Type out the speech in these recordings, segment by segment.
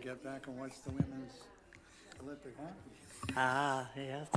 Get back and watch the women's Olympic hockey. Ah, yes.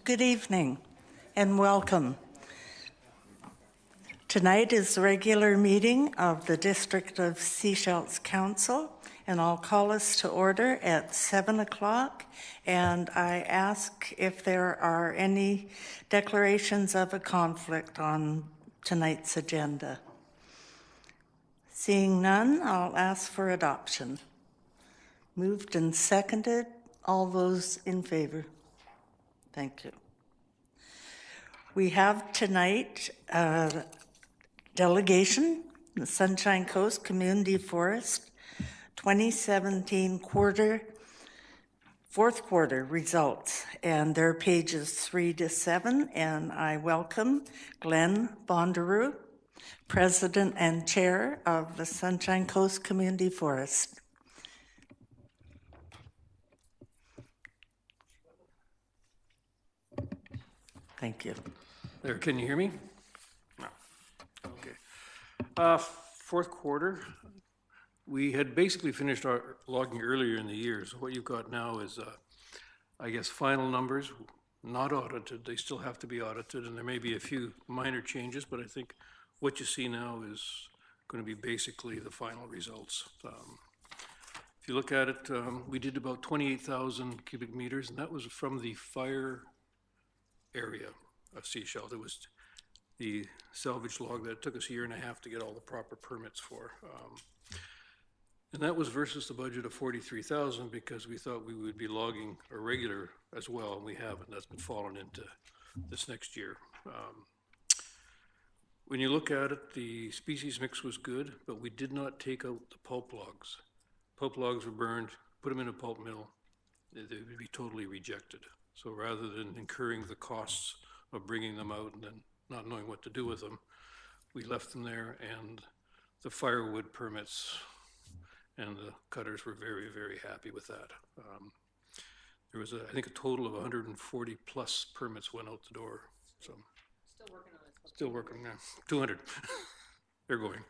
Good evening and welcome. Tonight is the regular meeting of the District of Sechelt Council, and I'll call us to order at 7 o'clock. And I ask if there are any declarations of a conflict on tonight's agenda. Seeing none, I'll ask for adoption. Moved and seconded. All those in favor? Thank you. We have tonight a delegation, the Sunshine Coast Community Forest 2017 fourth quarter results, and they're pages 3 to 7, and I welcome Glenn Bondaroo, President and Chair of the Sunshine Coast Community Forest. Thank you. There, can you hear me? No. Okay. Fourth quarter, we had basically finished our logging earlier in the year. So what you've got now is, I guess, final numbers, not audited. They still have to be audited, and there may be a few minor changes, but I think what you see now is going to be basically the final results. If you look at it, we did about 28,000 cubic meters, and that was from the fire area of Sechelt. It was the salvage log that took us a year and a half to get all the proper permits for. And that was versus the budget of 43,000 because we thought we would be logging a regular as well, and we haven't. That's been fallen into this next year. When you look at it, the species mix was good, but we did not take out the pulp logs. Pulp logs were burned, put them in a pulp mill, they would be totally rejected. So rather than incurring the costs of bringing them out and then not knowing what to do with them, we left them there, and the firewood permits and the cutters were very, very happy with that. There was, I think, a total of 140 plus permits went out the door. So Still working on it. still working now. 200. They're going.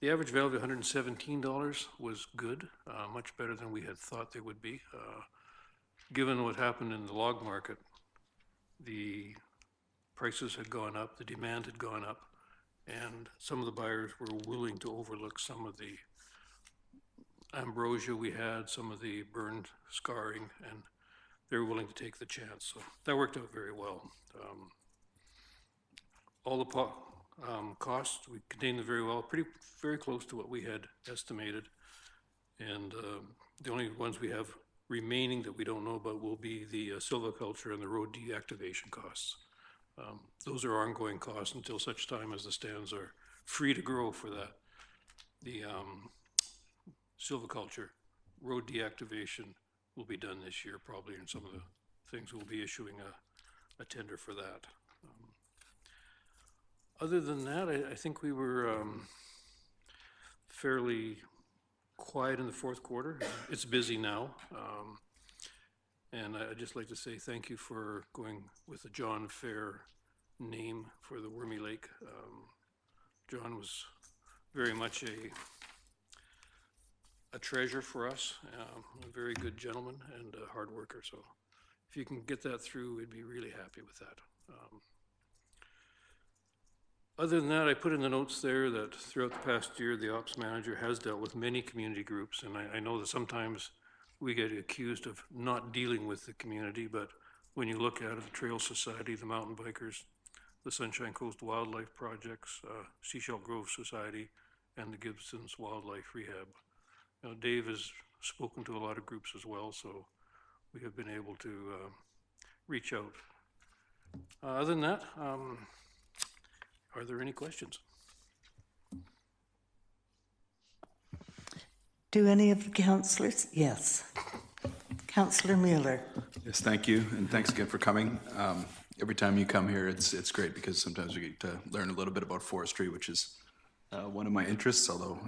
The average value of $117 was good, much better than we had thought they would be. Given what happened in the log market, the prices had gone up, the demand had gone up, and some of the buyers were willing to overlook some of the ambrosia we had, some of the burned scarring, and they were willing to take the chance. So that worked out very well. All the costs, we contained them very well, very close to what we had estimated. And the only ones we have remaining that we don't know about will be the silviculture and the road deactivation costs. Those are ongoing costs until such time as the stands are free to grow for that. The silviculture, road deactivation will be done this year probably, and some of the things we'll be issuing a tender for that. Other than that, I think we were fairly quiet in the fourth quarter. It's busy now. And I'd just like to say thank you for going with the John Fair name for the Wormy Lake. John was very much a treasure for us, a very good gentleman and a hard worker. So if you can get that through, we'd be really happy with that. Other than that, I put in the notes there that throughout the past year, the ops manager has dealt with many community groups, and I know that sometimes we get accused of not dealing with the community, but when you look at it, the Trail Society, the Mountain Bikers, the Sunshine Coast Wildlife Projects, Seashell Grove Society, and the Gibson's Wildlife Rehab. Now, Dave has spoken to a lot of groups as well, so we have been able to reach out. Other than that, are there any questions? Do any of the councillors? Yes. Councillor Mueller. Yes, thank you, and thanks again for coming. Every time you come here, it's great because sometimes we get to learn a little bit about forestry, which is one of my interests, although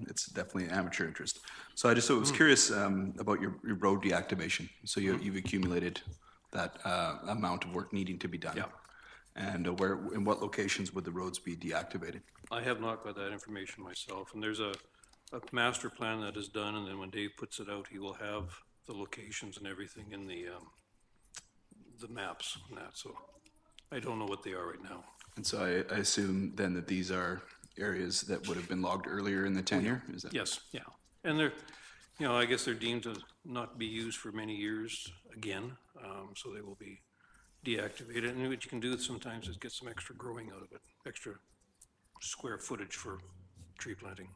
it's definitely an amateur interest. So I just was curious about your road deactivation. So you've accumulated that amount of work needing to be done. Yeah. And in what locations would the roads be deactivated? I have not got that information myself, and there's a master plan that is done, and then when Dave puts it out, he will have the locations and everything in the maps and that, so I don't know what they are right now. And so I assume then that these are areas that would have been logged earlier in the tenure? Is that? Yes, yeah, and they're, I guess they're deemed to not be used for many years again, so they will be deactivated, and what you can do sometimes is get some extra growing out of it, extra square footage for tree planting.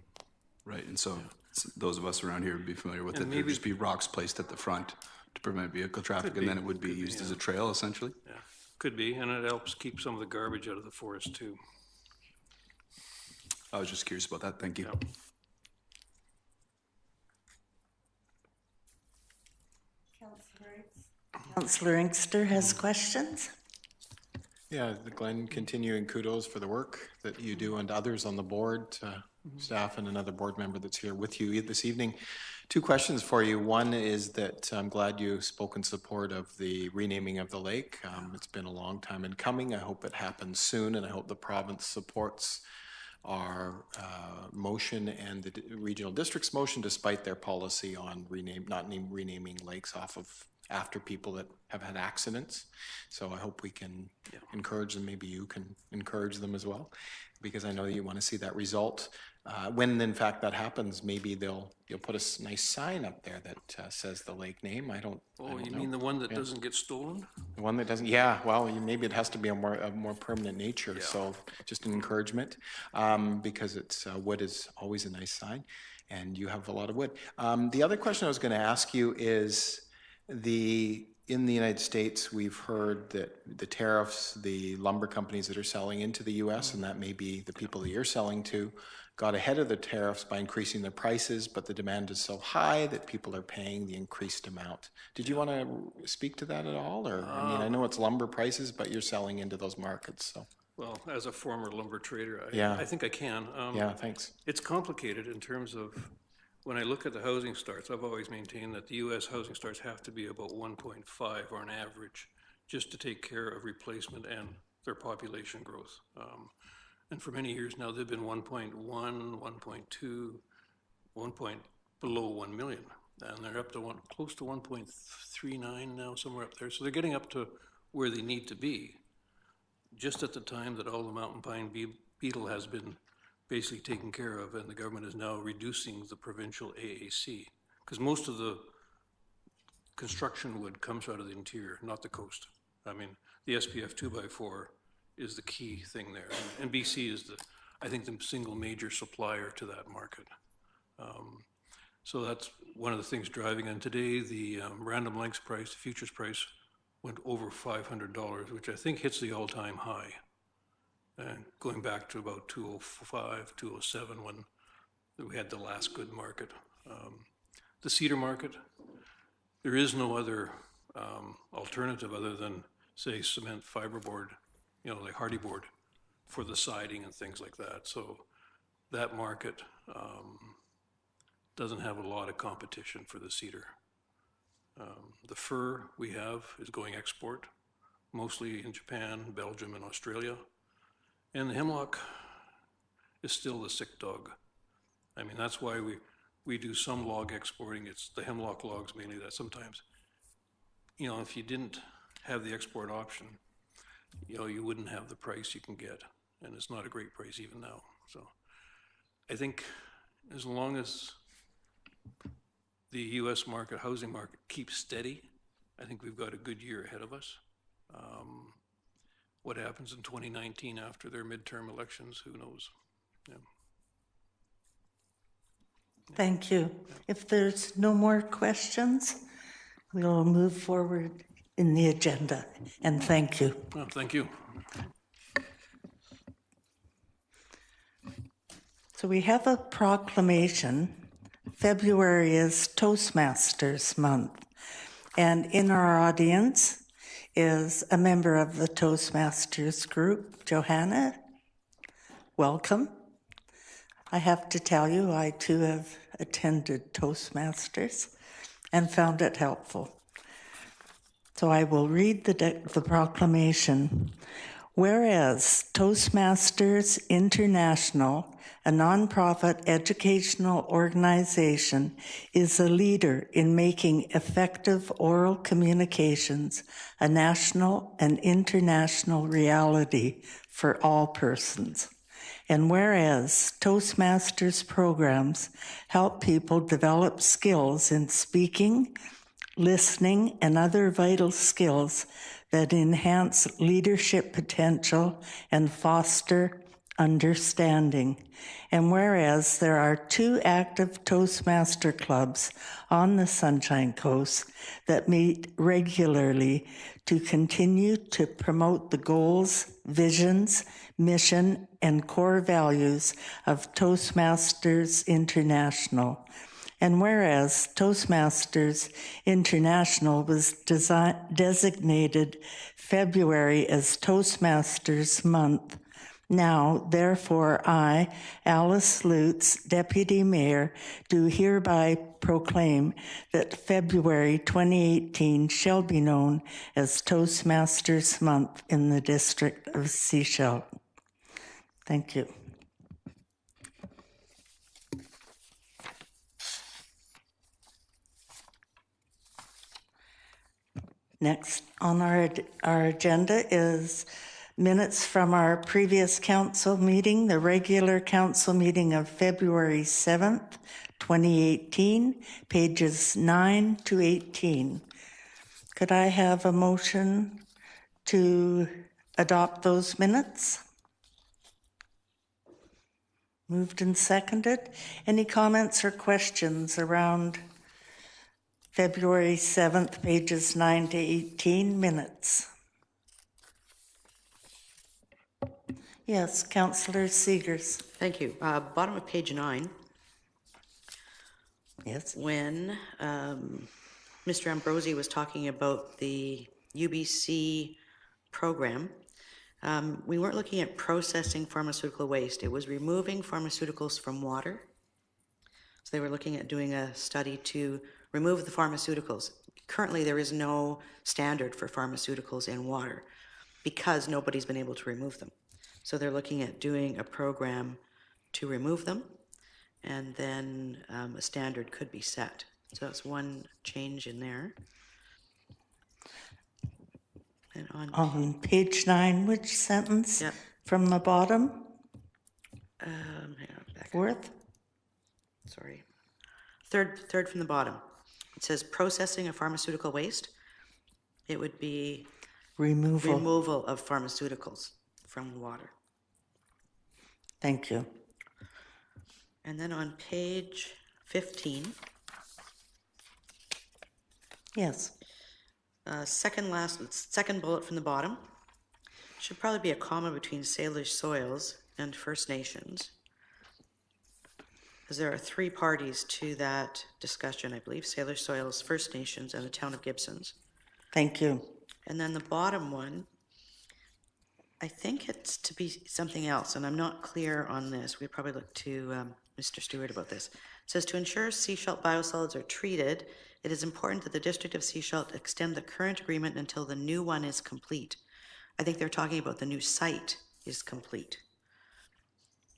Right, and so those of us around here would be familiar with And it. There'd just be rocks placed at the front to prevent vehicle traffic, and then it would be used as a trail, essentially? Yeah, could be, and it helps keep some of the garbage out of the forest too. I was just curious about that. Thank you. Yeah. Councillor Inkster has questions. Yeah, Glenn, continuing kudos for the work that you do and others on the board, staff and another board member that's here with you this evening. Two questions for you. One is that I'm glad you spoke in support of the renaming of the lake. It's been a long time in coming. I hope it happens soon, and I hope the province supports our motion and the regional district's motion, despite their policy on renaming lakes after people that have had accidents. So I hope we can encourage them. Maybe you can encourage them as well, because I know that you want to see that result. When in fact that happens, maybe you'll put a nice sign up there that says the lake name. I don't Oh, you know. mean the one that doesn't get stolen? The one that doesn't, yeah, well, maybe it has to be a more permanent nature. Yeah. So just an encouragement, because it's wood is always a nice sign, and you have a lot of wood. The other question I was going to ask you is in the United States, we've heard that the tariffs, the lumber companies that are selling into the U.S., and that may be the people that you're selling to, got ahead of the tariffs by increasing their prices, but the demand is so high that people are paying the increased amount. Did you want to speak to that at all? Or, I know it's lumber prices, but you're selling into those markets, so. Well, as a former lumber trader, Yeah. I think I can. Yeah, thanks. It's complicated in terms of, when I look at the housing starts, I've always maintained that the U.S. housing starts have to be about 1.5 on average, just to take care of replacement and their population growth. And for many years now, they've been 1.1, 1.2, below 1 million. And they're up to close to 1.39 now, somewhere up there. So they're getting up to where they need to be, just at the time that all the mountain pine beetle has been basically taken care of, and the government is now reducing the provincial AAC, because most of the construction wood comes out of the interior, not the coast. I mean, the SPF 2x4 is the key thing there, and BC is I think the single major supplier to that market. So that's one of the things driving, and today the Random Lengths price, the futures price, went over $500, which I think hits the all-time high. And going back to about 205, 207, when we had the last good market. The cedar market, there is no other alternative other than, say, cement fiberboard, like hardy board for the siding and things like that. So that market doesn't have a lot of competition for the cedar. The fir we have is going export, mostly in Japan, Belgium, and Australia. And the hemlock is still the sick dog. I mean, that's why we do some log exporting. It's the hemlock logs mainly that sometimes, if you didn't have the export option, you wouldn't have the price you can get. and it's not a great price even now. So I think as long as the US market, housing market keeps steady, I think we've got a good year ahead of us. What happens in 2019 after their midterm elections, who knows? Yeah. Thank you. If there's no more questions, we'll move forward in the agenda. And thank you. Well, thank you. So we have a proclamation. February is Toastmasters Month. And in our audience is a member of the Toastmasters group, Johanna. Welcome. I have to tell you, I too have attended Toastmasters and found it helpful. So I will read the proclamation. Whereas Toastmasters International, a nonprofit educational organization, is a leader in making effective oral communications a national and international reality for all persons. And whereas Toastmasters programs help people develop skills in speaking, listening, and other vital skills that enhance leadership potential and foster understanding. And whereas there are 2 active Toastmaster clubs on the Sunshine Coast that meet regularly to continue to promote the goals, visions, mission, and core values of Toastmasters International. And whereas Toastmasters International was designated February as Toastmasters Month, now, therefore, I, Alice Lutz, Deputy Mayor, do hereby proclaim that February 2018 shall be known as Toastmasters Month in the District of Sechelt. Thank you. Next on our agenda is minutes from our previous council meeting, the regular council meeting of February 7th, 2018, pages 9 to 18. Could I have a motion to adopt those minutes? Moved and seconded. Any comments or questions around February 7th, pages 9 to 18 minutes? Yes, Councillor Seegers. Thank you. Bottom of page 9, Yes. when Mr. Ambrosi was talking about the UBC program, we weren't looking at processing pharmaceutical waste. It was removing pharmaceuticals from water. So they were looking at doing a study to remove the pharmaceuticals. Currently, there is no standard for pharmaceuticals in water because nobody's been able to remove them. So they're looking at doing a program to remove them, and then a standard could be set. So that's one change in there. And On page 9, which sentence? Yep. From the bottom? Hang on, back up. Fourth? Sorry. Third from the bottom. It says processing of pharmaceutical waste. It would be removal of pharmaceuticals from water. Thank you. And then on page 15, Yes. second bullet from the bottom, should probably be a comma between Salish Soils and First Nations, because there are 3 parties to that discussion, I believe, Salish Soils, First Nations, and the town of Gibsons. Thank you. And then the bottom one, I think it's to be something else, and I'm not clear on this. We'd probably look to Mr. Stewart about this. It says, to ensure Sechelt biosolids are treated, it is important that the District of Sechelt extend the current agreement until the new one is complete. I think they're talking about the new site is complete.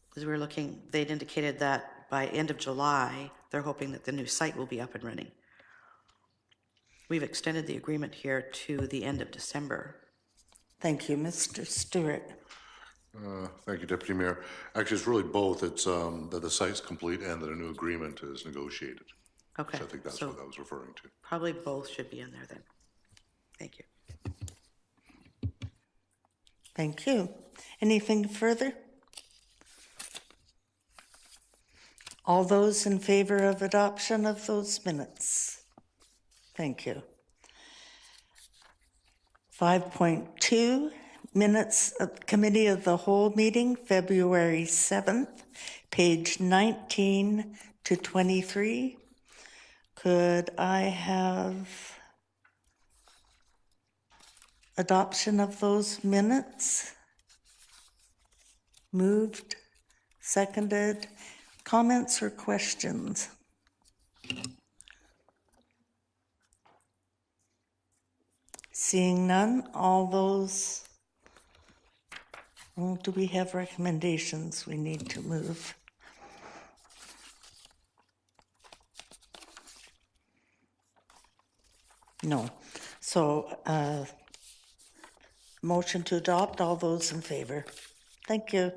Because we were looking, they'd indicated that by end of July, they're hoping that the new site will be up and running. We've extended the agreement here to the end of December. Thank you, Mr. Stewart. Thank you, Deputy Mayor. Actually, it's really both. It's that the site's complete and that a new agreement is negotiated. Okay. So I think that's so what I was referring to. Probably both should be in there then. Thank you. Thank you. Anything further? All those in favor of adoption of those minutes? Thank you. 5.2, minutes of Committee of the Whole meeting, February 7th, page 19 to 23. Could I have adoption of those minutes? Moved, seconded. Comments or questions? Seeing none, all those, well, do we have recommendations we need to move? No. So, motion to adopt, all those in favor? Thank you.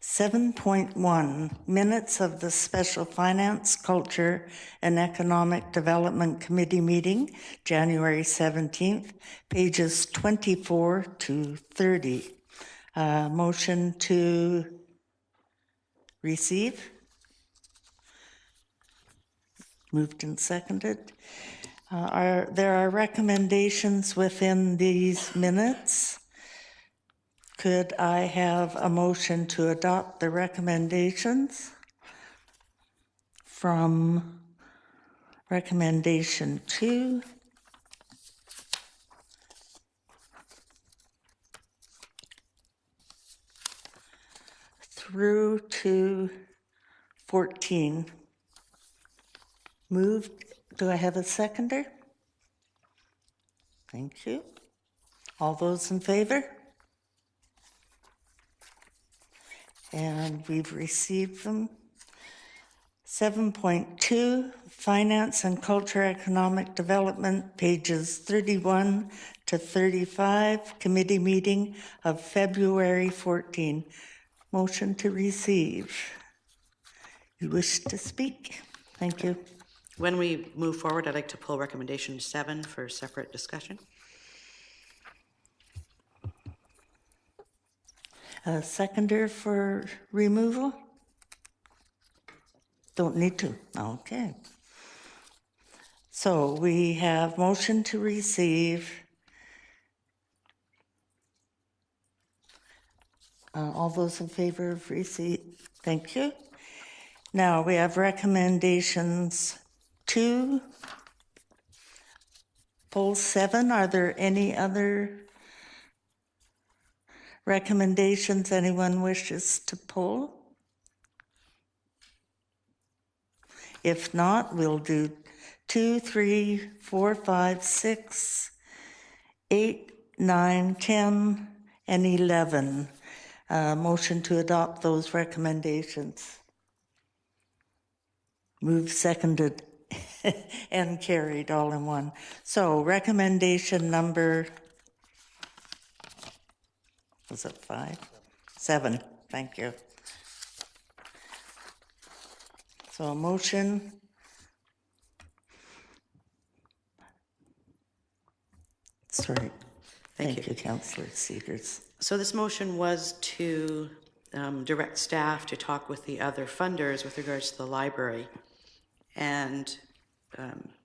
(7.1) Minutes of the Special Finance, Culture, and Economic Development Committee meeting, January 17th, pages 24 to 30. Motion to receive? Moved and seconded. There are recommendations within these minutes. Could I have a motion to adopt the recommendations from recommendation 2 through to 14? Moved. Do I have a seconder? Thank you. All those in favor? And we've received them. 7.2, Finance and Culture Economic Development, pages 31 to 35, committee meeting of February 14. Motion to receive. You wish to speak? Thank you. When we move forward, I'd like to pull recommendation 7 for separate discussion. A seconder for removal? Don't need to. Okay. So we have motion to receive. All those in favor of receipt? Thank you. Now we have recommendations 2, poll 7. Are there any other recommendations anyone wishes to pull? If not, we'll do 2, 3, 4, 5, 6, 8, 9, 10, and 11. Motion to adopt those recommendations. Moved, seconded, and carried all in one. So recommendation number, was it 5? 7, thank you. So a motion. Sorry. Thank you, Councillor Cedars. So this motion was to direct staff to talk with the other funders with regards to the library. And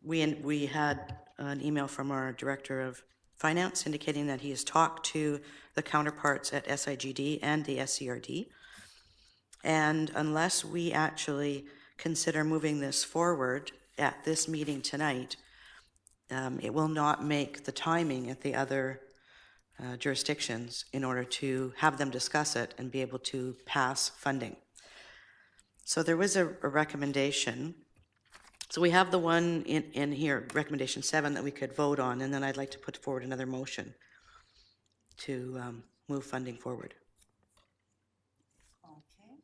we had an email from our Director of Finance indicating that he has talked to the counterparts at SIGD and the SCRD. And unless we actually consider moving this forward at this meeting tonight, it will not make the timing at the other jurisdictions in order to have them discuss it and be able to pass funding. So there was a recommendation. So we have the one in here, recommendation 7, that we could vote on, and then I'd like to put forward another motion to move funding forward. Okay.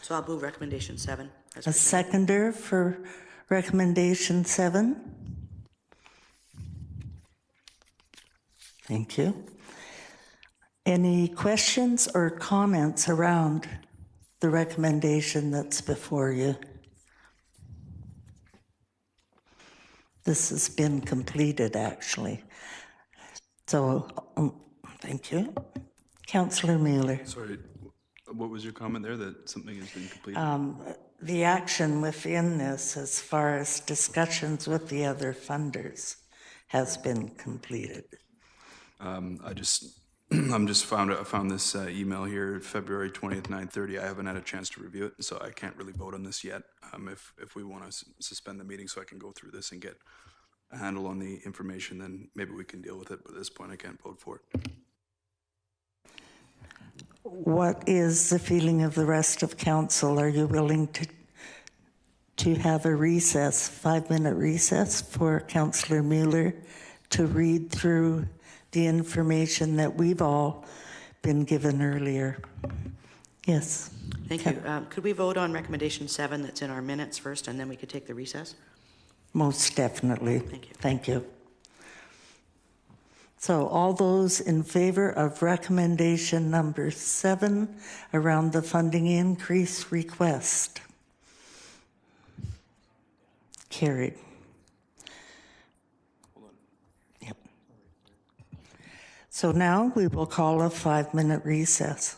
So I'll move recommendation 7. As A presented. seconder for recommendation 7. Thank you. Any questions or comments around the recommendation that's before you? This has been completed, actually. So, thank you. Councillor Mueller. Sorry, what was your comment there, that something has been completed? The action within this, as far as discussions with the other funders, has been completed. I found this email here, February 20th, 9:30. I haven't had a chance to review it, so I can't really vote on this yet. If we want to suspend the meeting so I can go through this and get a handle on the information, then maybe we can deal with it, but at this point I can't vote for it. What is the feeling of the rest of council? Are you willing to have a recess, 5-minute recess for Councillor Mueller to read through the information that we've all been given earlier? Yes. Thank you. Could we vote on recommendation 7 that's in our minutes first, and then we could take the recess? Most definitely. Thank you. Thank you. So all those in favor of recommendation number 7 around the funding increase request? Carried. Yep. So now we will call a 5-minute recess.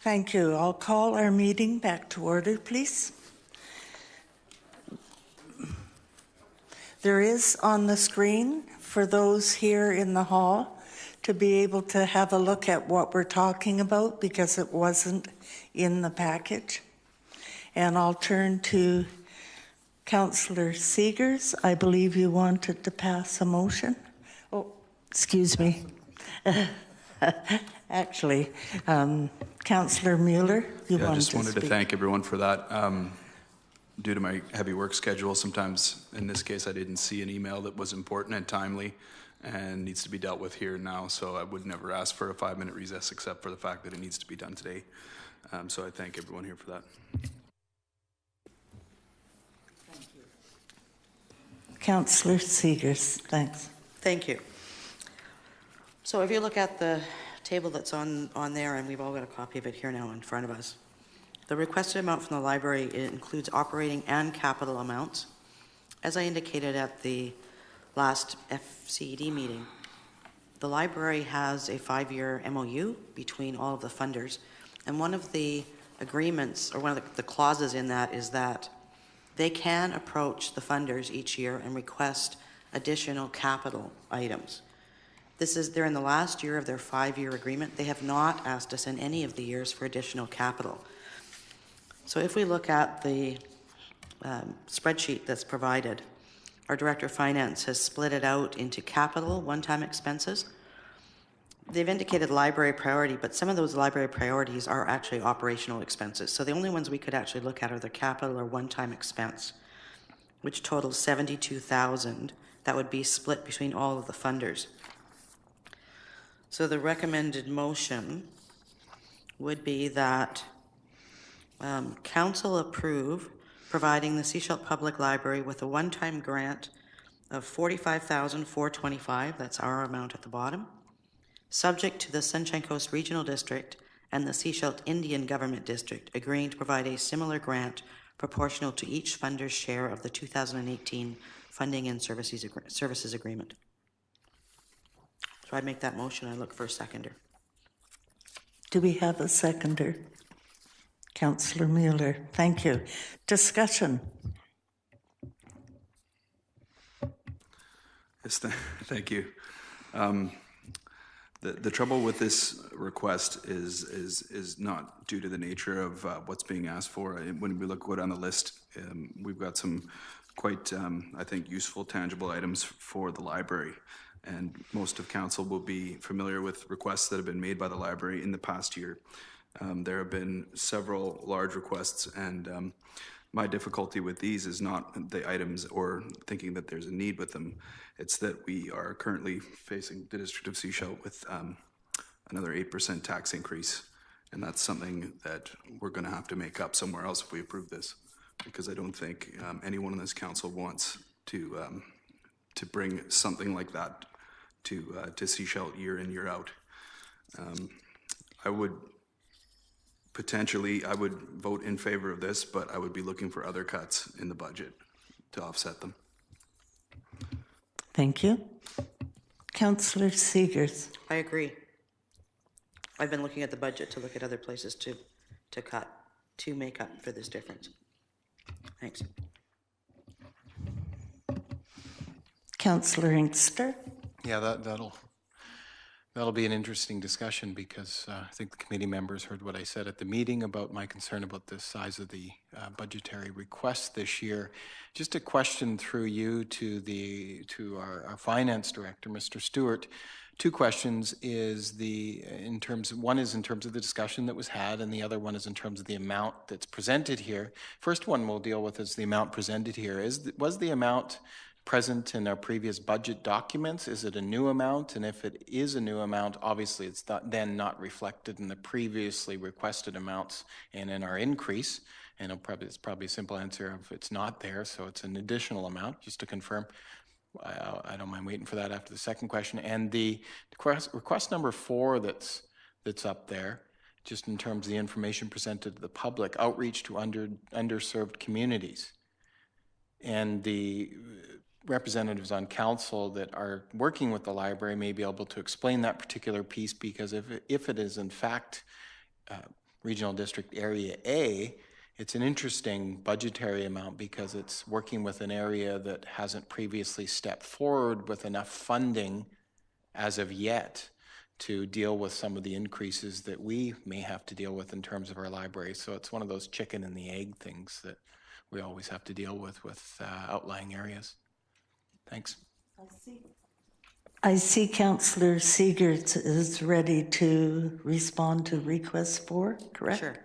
Thank you. I'll call our meeting back to order, please. There is on the screen for those here in the hall to be able to have a look at what we're talking about because it wasn't in the package. And I'll turn to Councillor Seegers. I believe you wanted to pass a motion. Oh, excuse me. Actually, Councillor Mueller, you Yeah, I wanted just to wanted speak. to thank everyone for that. Due to my heavy work schedule, sometimes, in this case, I didn't see an email that was important and timely and needs to be dealt with here and now, so I would never ask for a 5-minute recess except for the fact that it needs to be done today. So I thank everyone here for that. Councillor Seegers, thanks. Thank you. So if you look at the table that's on there, and we've all got a copy of it here now in front of us, the requested amount from the library, it includes operating and capital amounts. As I indicated at the last FCED meeting, the library has a 5-year MOU between all of the funders, and one of the agreements, or one of the clauses in that is that they can approach the funders each year and request additional capital items. They're in the last year of their 5-year agreement. They have not asked us in any of the years for additional capital. So if we look at the spreadsheet that's provided, our Director of Finance has split it out into capital, one-time expenses. They've indicated library priority, but some of those library priorities are actually operational expenses. So the only ones we could actually look at are the capital or one-time expense, which totals $72,000. That would be split between all of the funders. So the recommended motion would be that Council approve providing the Sechelt Public Library with a one-time grant of $45,425, that's our amount at the bottom, subject to the Sunshine Coast Regional District and the Sechelt Indian Government District agreeing to provide a similar grant proportional to each funder's share of the 2018 Funding and Services Agreement. So I'd make that motion. I look for a seconder. Do we have a seconder? Councillor Mueller, thank you. Discussion. Yes, thank you. The trouble with this request is not due to the nature of what's being asked for. When we go down the list, we've got some quite, I think, useful, tangible items for the library. And most of council will be familiar with requests that have been made by the library in the past year. There have been several large requests, and my difficulty with these is not the items or thinking that there's a need with them. It's that we are currently facing the District of Sechelt with another 8% tax increase, and that's something that we're going to have to make up somewhere else if we approve this, because I don't think anyone in this council wants to bring something like that to Sechelt year in, year out. I would vote in favor of this, but I would be looking for other cuts in the budget to offset them. Thank you. Councillor Seegers. I agree. I've been looking at the budget to look at other places to cut, to make up for this difference. Thanks. Councillor Inkster. Yeah, that'll be an interesting discussion because I think the committee members heard what I said at the meeting about my concern about the size of the budgetary request this year. Just a question through you to our finance director, Mr. Stewart. Two questions one is in terms of the discussion that was had, and the other one is in terms of the amount that's presented here. First one we'll deal with is the amount presented here. Was the amount present in our previous budget documents? Is it a new amount? And if it is a new amount, obviously it's not reflected in the previously requested amounts and in our increase. And it's probably a simple answer of it's not there, so it's an additional amount, just to confirm. I don't mind waiting for that after the second question. And the request number 4 that's up there, just in terms of the information presented to the public, outreach to underserved communities. And the representatives on council that are working with the library may be able to explain that particular piece, because if it is in fact Regional District Area A, it's an interesting budgetary amount because it's working with an area that hasn't previously stepped forward with enough funding as of yet to deal with some of the increases that we may have to deal with in terms of our library. So it's one of those chicken and the egg things that we always have to deal with outlying areas. Thanks. I see Councillor Seegers is ready to respond to request 4, correct? Sure.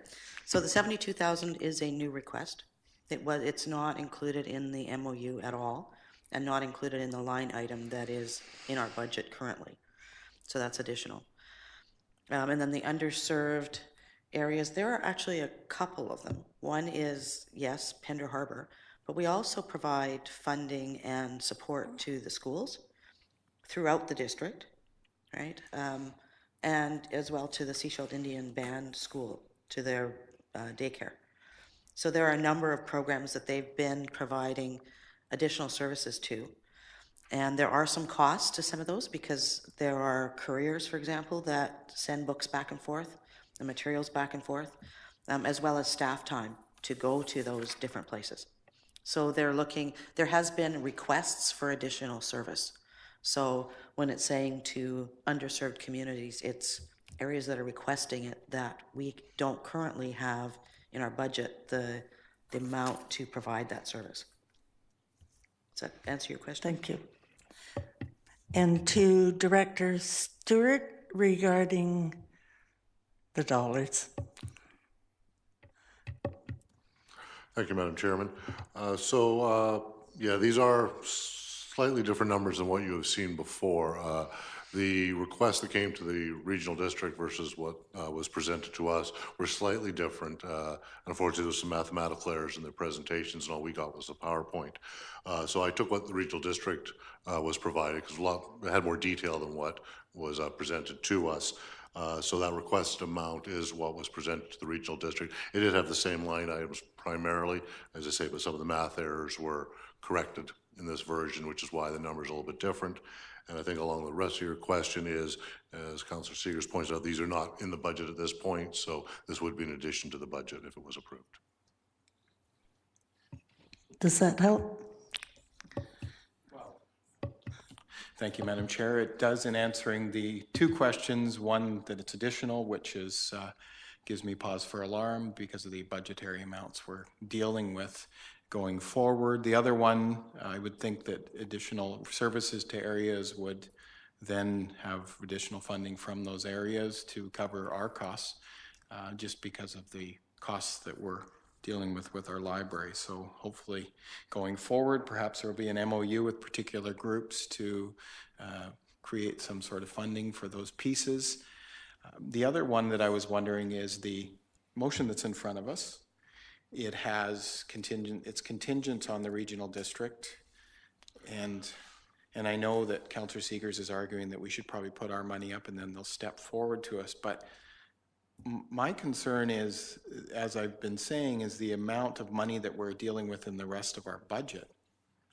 So the 72,000 is a new request. It's not included in the MOU at all and not included in the line item that is in our budget currently. So that's additional. And then the underserved areas, there are actually a couple of them. One is, yes, Pender Harbor, but we also provide funding and support to the schools throughout the district, right? And as well to the Sechelt Indian Band School, to their daycare. So there are a number of programs that they've been providing additional services to. And there are some costs to some of those because there are couriers, for example, that send books back and forth, the materials back and forth, as well as staff time to go to those different places. So there has been requests for additional service. So when it's saying to underserved communities, it's areas that are requesting it that we don't currently have in our budget the amount to provide that service. Does that answer your question? Thank you. And to Director Stewart regarding the dollars. Thank you, Madam Chairman. Yeah, these are slightly different numbers than what you have seen before. The request that came to the regional district versus what was presented to us were slightly different. Unfortunately, there was some mathematical errors in their presentations, and all we got was the PowerPoint. So I took what the regional district was provided, because it had more detail than what was presented to us. So that requested amount is what was presented to the regional district. It did have the same line items primarily, as I say, but some of the math errors were corrected in this version, which is why the number is a little bit different. And I think along the rest of your question is, as Councillor Seegers points out, these are not in the budget at this point, so this would be in addition to the budget if it was approved. Does that help? Thank you, Madam Chair. It does in answering the 2 questions, one that it's additional, which is gives me pause for alarm because of the budgetary amounts we're dealing with going forward. The other one, I would think that additional services to areas would then have additional funding from those areas to cover our costs, just because of the costs that we're dealing with our library. So hopefully going forward, perhaps there will be an MOU with particular groups to create some sort of funding for those pieces. The other one that I was wondering is the motion that's in front of us. It has it's contingent on the regional district, and I know that Councillor Seegers is arguing that we should probably put our money up and then they'll step forward to us, but my concern is, as I've been saying, is the amount of money that we're dealing with in the rest of our budget.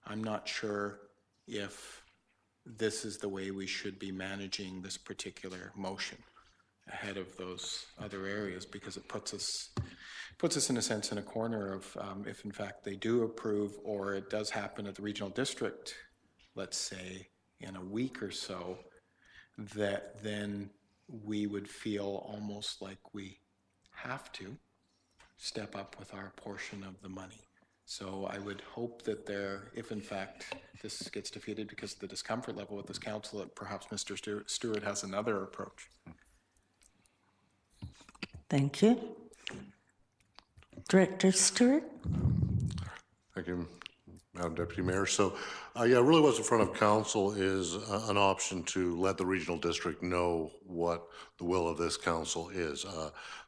I'm not sure if this is the way we should be managing this particular motion ahead of those other areas, because it puts us in a sense in a corner of if in fact they do approve, or it does happen at the regional district, let's say in a week or so, that then we would feel almost like we have to step up with our portion of the money. So I would hope that if in fact this gets defeated because of the discomfort level with this council, that perhaps Mr. Stewart has another approach. Thank you. Director Stewart? Thank you, Madam Deputy Mayor. So, yeah, really what's in front of council is an option to let the regional district know what the will of this council is.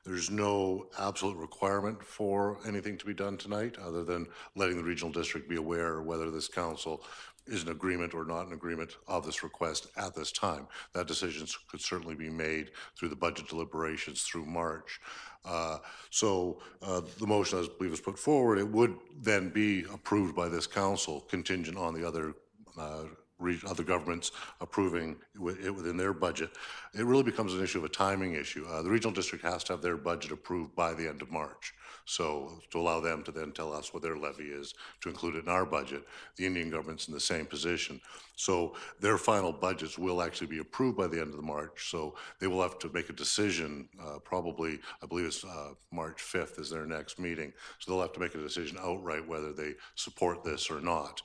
There's no absolute requirement for anything to be done tonight, other than letting the regional district be aware whether this council is in agreement or not in agreement of this request at this time. That decision could certainly be made through the budget deliberations through March. So the motion, as I believe, is put forward. It would then be approved by this council, contingent on the other other governments approving it within their budget. It really becomes an issue of a timing issue. The regional district has to have their budget approved by the end of March. So to allow them to then tell us what their levy is, to include it in our budget, the Indian government's in the same position. So their final budgets will actually be approved by the end of the March. So they will have to make a decision, probably, I believe it's March 5th is their next meeting. So they'll have to make a decision outright whether they support this or not.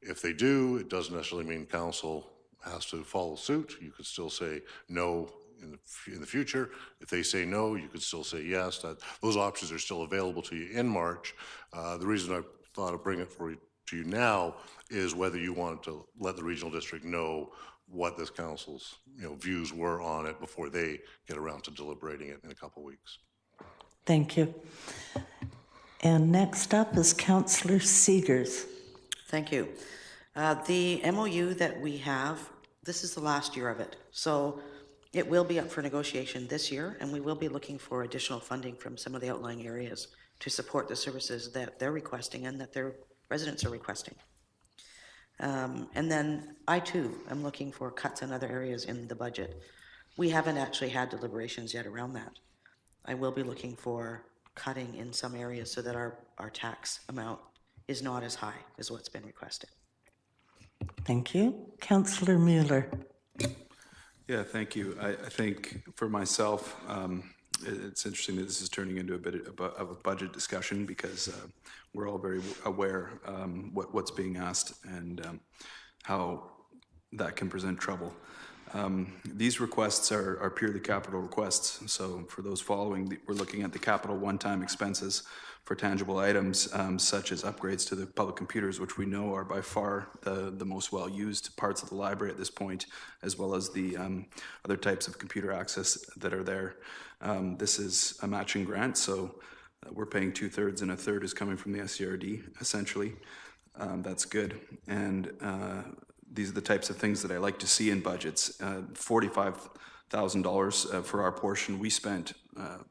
If they do, it doesn't necessarily mean council has to follow suit. You could still say no in the future. If they say no, you could still say yes. Those options are still available to you in March. The reason I thought of bringing it to you now is whether you wanted to let the regional district know what this council's views were on it before they get around to deliberating it in a couple of weeks. Thank you. And next up is Councillor Seegers. Thank you. The MOU that we have, this is the last year of it. So it will be up for negotiation this year, and we will be looking for additional funding from some of the outlying areas to support the services that they're requesting and that their residents are requesting. And then I too am looking for cuts in other areas in the budget. We haven't actually had deliberations yet around that. I will be looking for cutting in some areas so that our tax amount is not as high as what's been requested. Thank you. Councillor Mueller. Yeah, thank you. I think for myself, it's interesting that this is turning into a bit of a budget discussion because we're all very aware what's being asked and how that can present trouble. These requests are purely capital requests. So for those following, we're looking at the capital one-time expenses for tangible items such as upgrades to the public computers, which we know are by far the most well-used parts of the library at this point, as well as the other types of computer access that are there. This is a matching grant, so we're paying 2/3 and 1/3 is coming from the SCRD, essentially. That's good. And these are the types of things that I like to see in budgets. $45,000 for our portion. We spent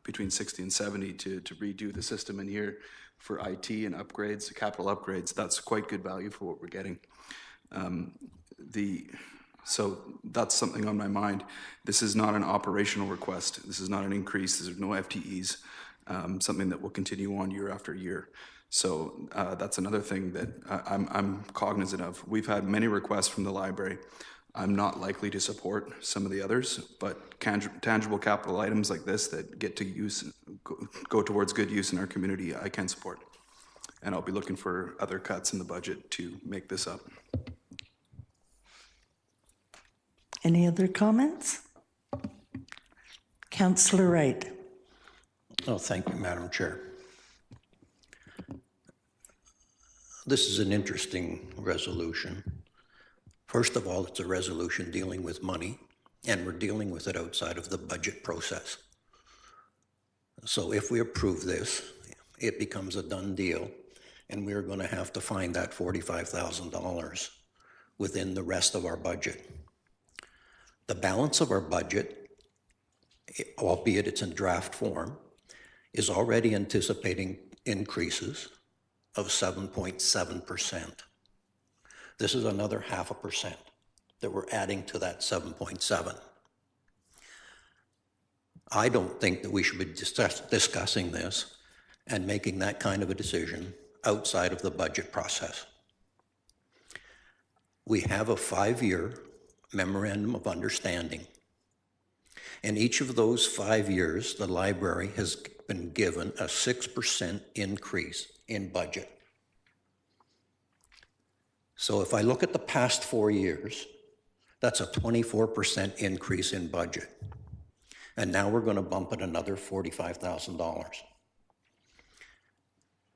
between 60 and 70 to redo the system in here for IT and upgrades, capital upgrades. That's quite good value for what we're getting. So that's something on my mind. This is not an operational request. This is not an increase. There's no FTEs, something that will continue on year after year. So that's another thing that I'm cognizant of. We've had many requests from the library. I'm not likely to support some of the others, but tangible capital items like this that get to go towards good use in our community, I can support. And I'll be looking for other cuts in the budget to make this up. Any other comments? Councillor Wright. Oh, thank you, Madam Chair. This is an interesting resolution. First of all, it's a resolution dealing with money, and we're dealing with it outside of the budget process. So if we approve this, it becomes a done deal, and we're going to have to find that $45,000 within the rest of our budget. The balance of our budget, albeit it's in draft form, is already anticipating increases of 7.7%. This is another 0.5% that we're adding to that 7.7. I don't think that we should be discussing this and making that kind of a decision outside of the budget process. We have a 5-year memorandum of understanding. In each of those 5 years, the library has been given a 6% increase in budget. So if I look at the past 4 years, that's a 24% increase in budget. And now we're going to bump it another $45,000.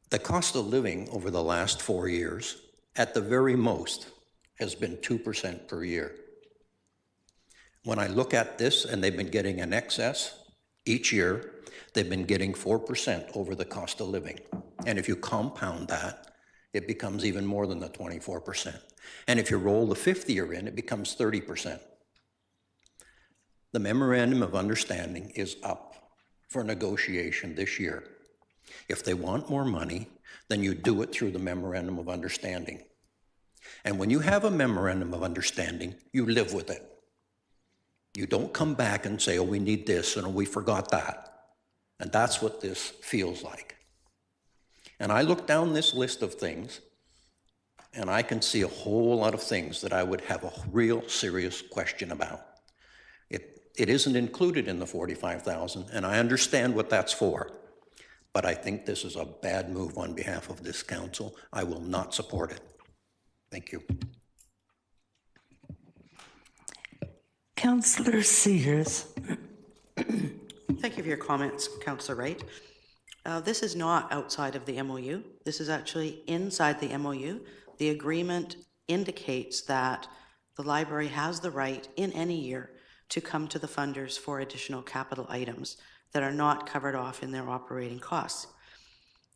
The cost of living over the last 4 years, at the very most, has been 2% per year. When I look at this, and they've been getting an excess each year, they've been getting 4% over the cost of living. And if you compound that, it becomes even more than the 24%. And if you roll the 5th year in, it becomes 30%. The memorandum of understanding is up for negotiation this year. If they want more money, then you do it through the memorandum of understanding. And when you have a memorandum of understanding, you live with it. You don't come back and say, oh, we need this, and oh, we forgot that. And that's what this feels like. And I look down this list of things, and I can see a whole lot of things that I would have a real serious question about. It isn't included in the 45,000, and I understand what that's for. But I think this is a bad move on behalf of this council. I will not support it. Thank you. Councillor Sears. Thank you for your comments, Councillor Wright. This is not outside of the MOU. This is actually inside the MOU. The agreement indicates that the library has the right in any year to come to the funders for additional capital items that are not covered off in their operating costs.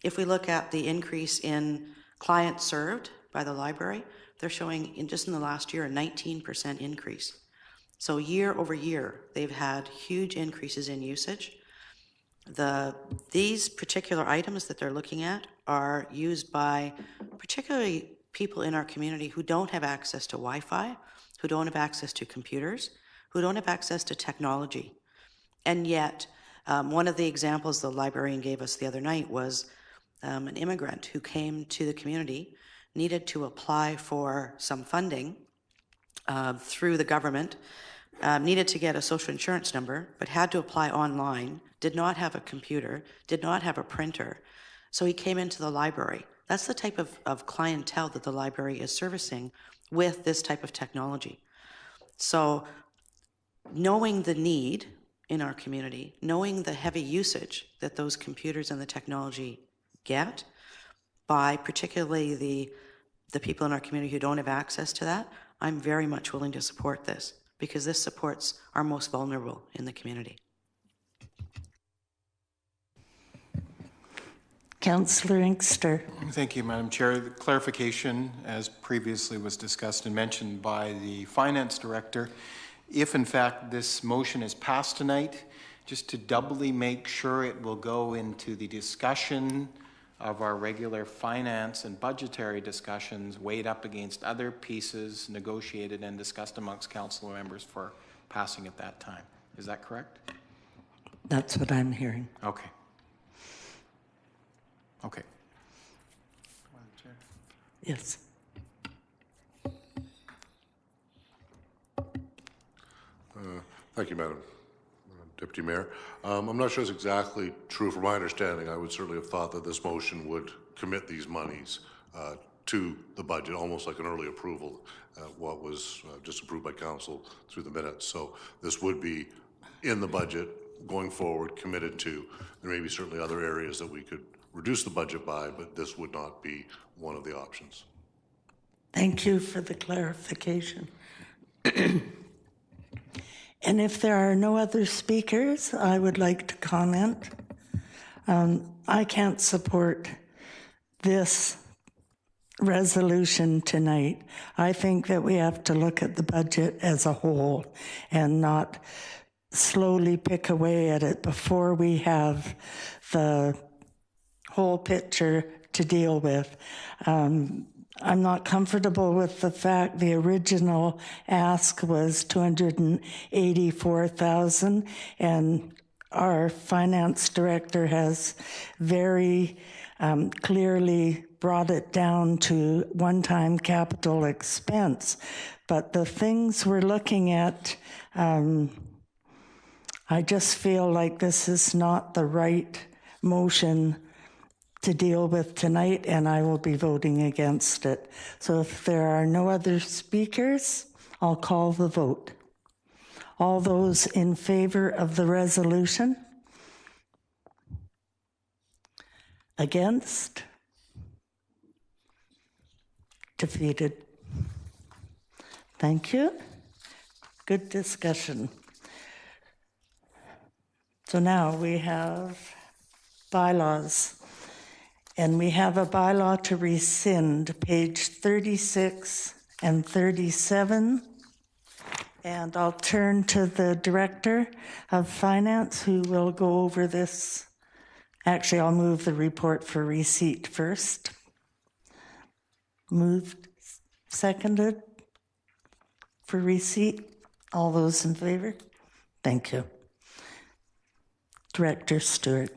If we look at the increase in clients served by the library, they're showing just in the last year a 19% increase. So year over year, they've had huge increases in usage. These particular items that they're looking at are used by particularly people in our community who don't have access to Wi-Fi, who don't have access to computers, who don't have access to technology. And yet, one of the examples the librarian gave us the other night was an immigrant who came to the community, needed to apply for some funding through the government, needed to get a social insurance number, but had to apply online, did not have a computer, did not have a printer. So he came into the library. That's the type of clientele that the library is servicing with this type of technology. So knowing the need in our community, knowing the heavy usage that those computers and the technology get by particularly the people in our community who don't have access to that, I'm very much willing to support this because this supports our most vulnerable in the community. Councillor Inkster. Thank you, Madam Chair. The clarification, as previously was discussed and mentioned by the Finance Director, if in fact this motion is passed tonight, just to doubly make sure it will go into the discussion of our regular finance and budgetary discussions weighed up against other pieces negotiated and discussed amongst council members for passing at that time. Is that correct? That's what I'm hearing. Okay. Okay. Yes. Thank you, Madam Deputy Mayor. I'm not sure it's exactly true. From my understanding, I would certainly have thought that this motion would commit these monies to the budget, almost like an early approval, what was just approved by council through the minutes. So this would be in the budget going forward, committed to. There may be certainly other areas that we could reduce the budget by, but this would not be one of the options. Thank you for the clarification. And if there are no other speakers, I would like to comment. I can't support this resolution tonight. I think that we have to look at the budget as a whole and not slowly pick away at it before we have the whole picture to deal with. I'm not comfortable with the fact the original ask was $284,000, and our finance director has very clearly brought it down to one-time capital expense. But the things we're looking at, I just feel like this is not the right motion to deal with tonight, and I will be voting against it. So if there are no other speakers, I'll call the vote. All those in favor of the resolution? Against? Defeated. Thank you. Good discussion. So now we have bylaws. And we have a bylaw to rescind, page 36 and 37. And I'll turn to the Director of Finance, who will go over this. Actually, I'll move the report for receipt first. Moved. seconded for receipt. All those in favor? Thank you. Director Stewart.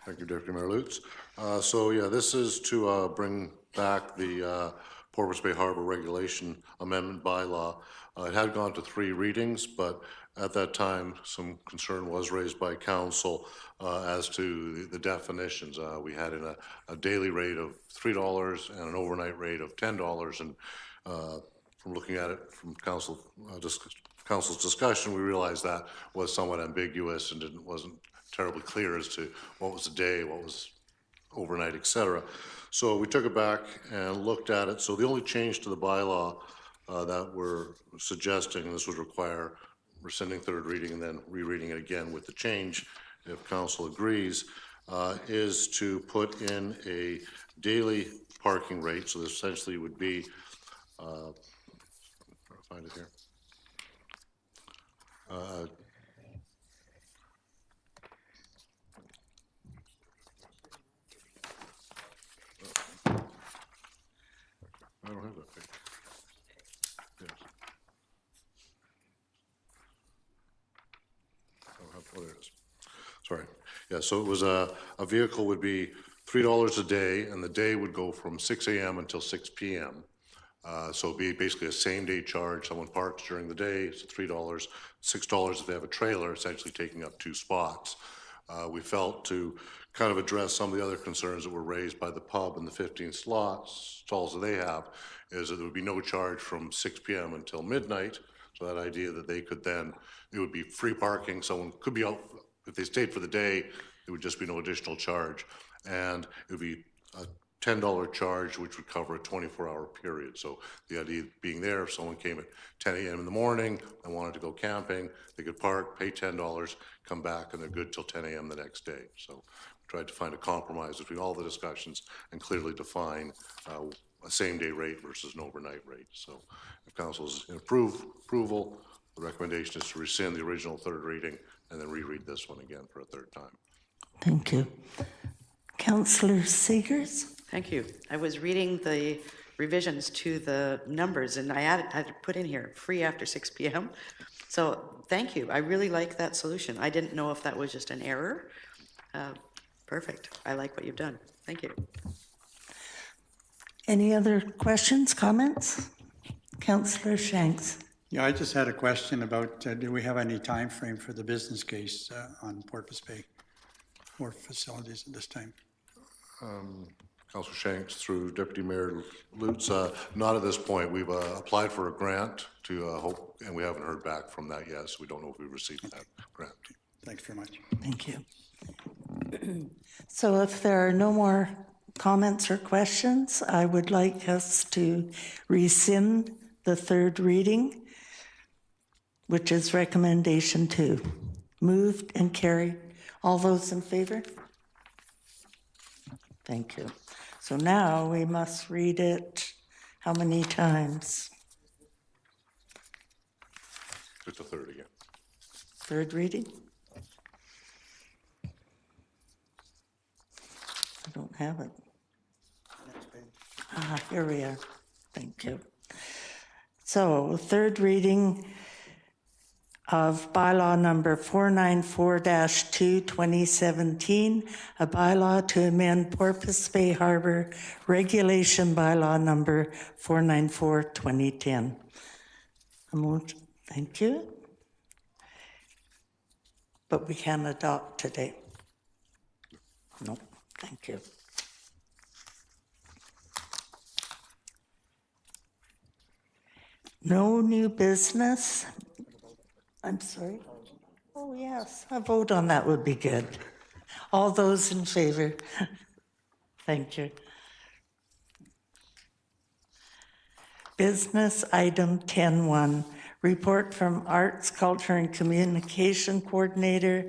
Thank you, Deputy Mayor Lutz. So yeah, this is to bring back the Porpoise Bay Harbor Regulation Amendment bylaw. It had gone to 3 readings, but at that time, some concern was raised by council as to the definitions. We had in a daily rate of $3 and an overnight rate of $10. And from looking at it from council's discussion, we realized that was somewhat ambiguous and wasn't terribly clear as to what was a day, what was overnight, et cetera. So we took it back and looked at it. So the only change to the bylaw that we're suggesting, this would require rescinding 3rd reading and then rereading it again with the change, if council agrees, is to put in a daily parking rate. So this essentially would be, I'll find it here. I don't have that page. Yes. I don't have, oh, there it is. Sorry. Yeah, so it was a vehicle would be $3 a day, and the day would go from 6 a.m. until 6 p.m. So it'd be basically a same-day charge. Someone parks during the day, it's $3. $6 if they have a trailer, essentially taking up 2 spots. We felt to kind of address some of the other concerns that were raised by the pub and the 15 stalls that they have, is that there would be no charge from 6 p.m. until midnight. So that idea that they could then, it would be free parking. Someone could be out, if they stayed for the day, it would just be no additional charge. And it would be a $10 charge, which would cover a 24-hour period. So the idea being there, if someone came at 10 a.m. in the morning and wanted to go camping, they could park, pay $10, come back, and they're good till 10 a.m. the next day. So we tried to find a compromise between all the discussions and clearly define a same-day rate versus an overnight rate. So if council's in approval, the recommendation is to rescind the original 3rd reading and then reread this one again for a 3rd time. Thank you. Councillor Seegers? Thank you. I was reading the revisions to the numbers, and I had to put in here, free after 6 p.m. So thank you. I really like that solution. I didn't know if that was just an error. Perfect. I like what you've done. Thank you. Any other questions, comments? Councillor Shanks. Yeah, I just had a question about, do we have any time frame for the business case on Porpoise Bay or facilities at this time? Councilor Shanks through Deputy Mayor Lutz, not at this point. We've applied for a grant to hope, and we haven't heard back from that yet, so we don't know if we received that grant. Thanks very much. Thank you. So if there are no more comments or questions, I would like us to rescind the 3rd reading, which is recommendation 2. Moved and carried. All those in favor? Thank you. So now we must read it how many times? Just a 3rd again. 3rd reading? I don't have it. Ah, here we are. Thank you. So 3rd reading of bylaw number 494-2, 2017, a bylaw to amend Porpoise Bay Harbor Regulation bylaw number 494, 2010. Thank you. But we can adopt today. No, thank you. No new business. I'm sorry. Oh, yes, a vote on that would be good. All those in favor? Thank you. Business item 10.1, report from Arts, Culture, and Communication Coordinator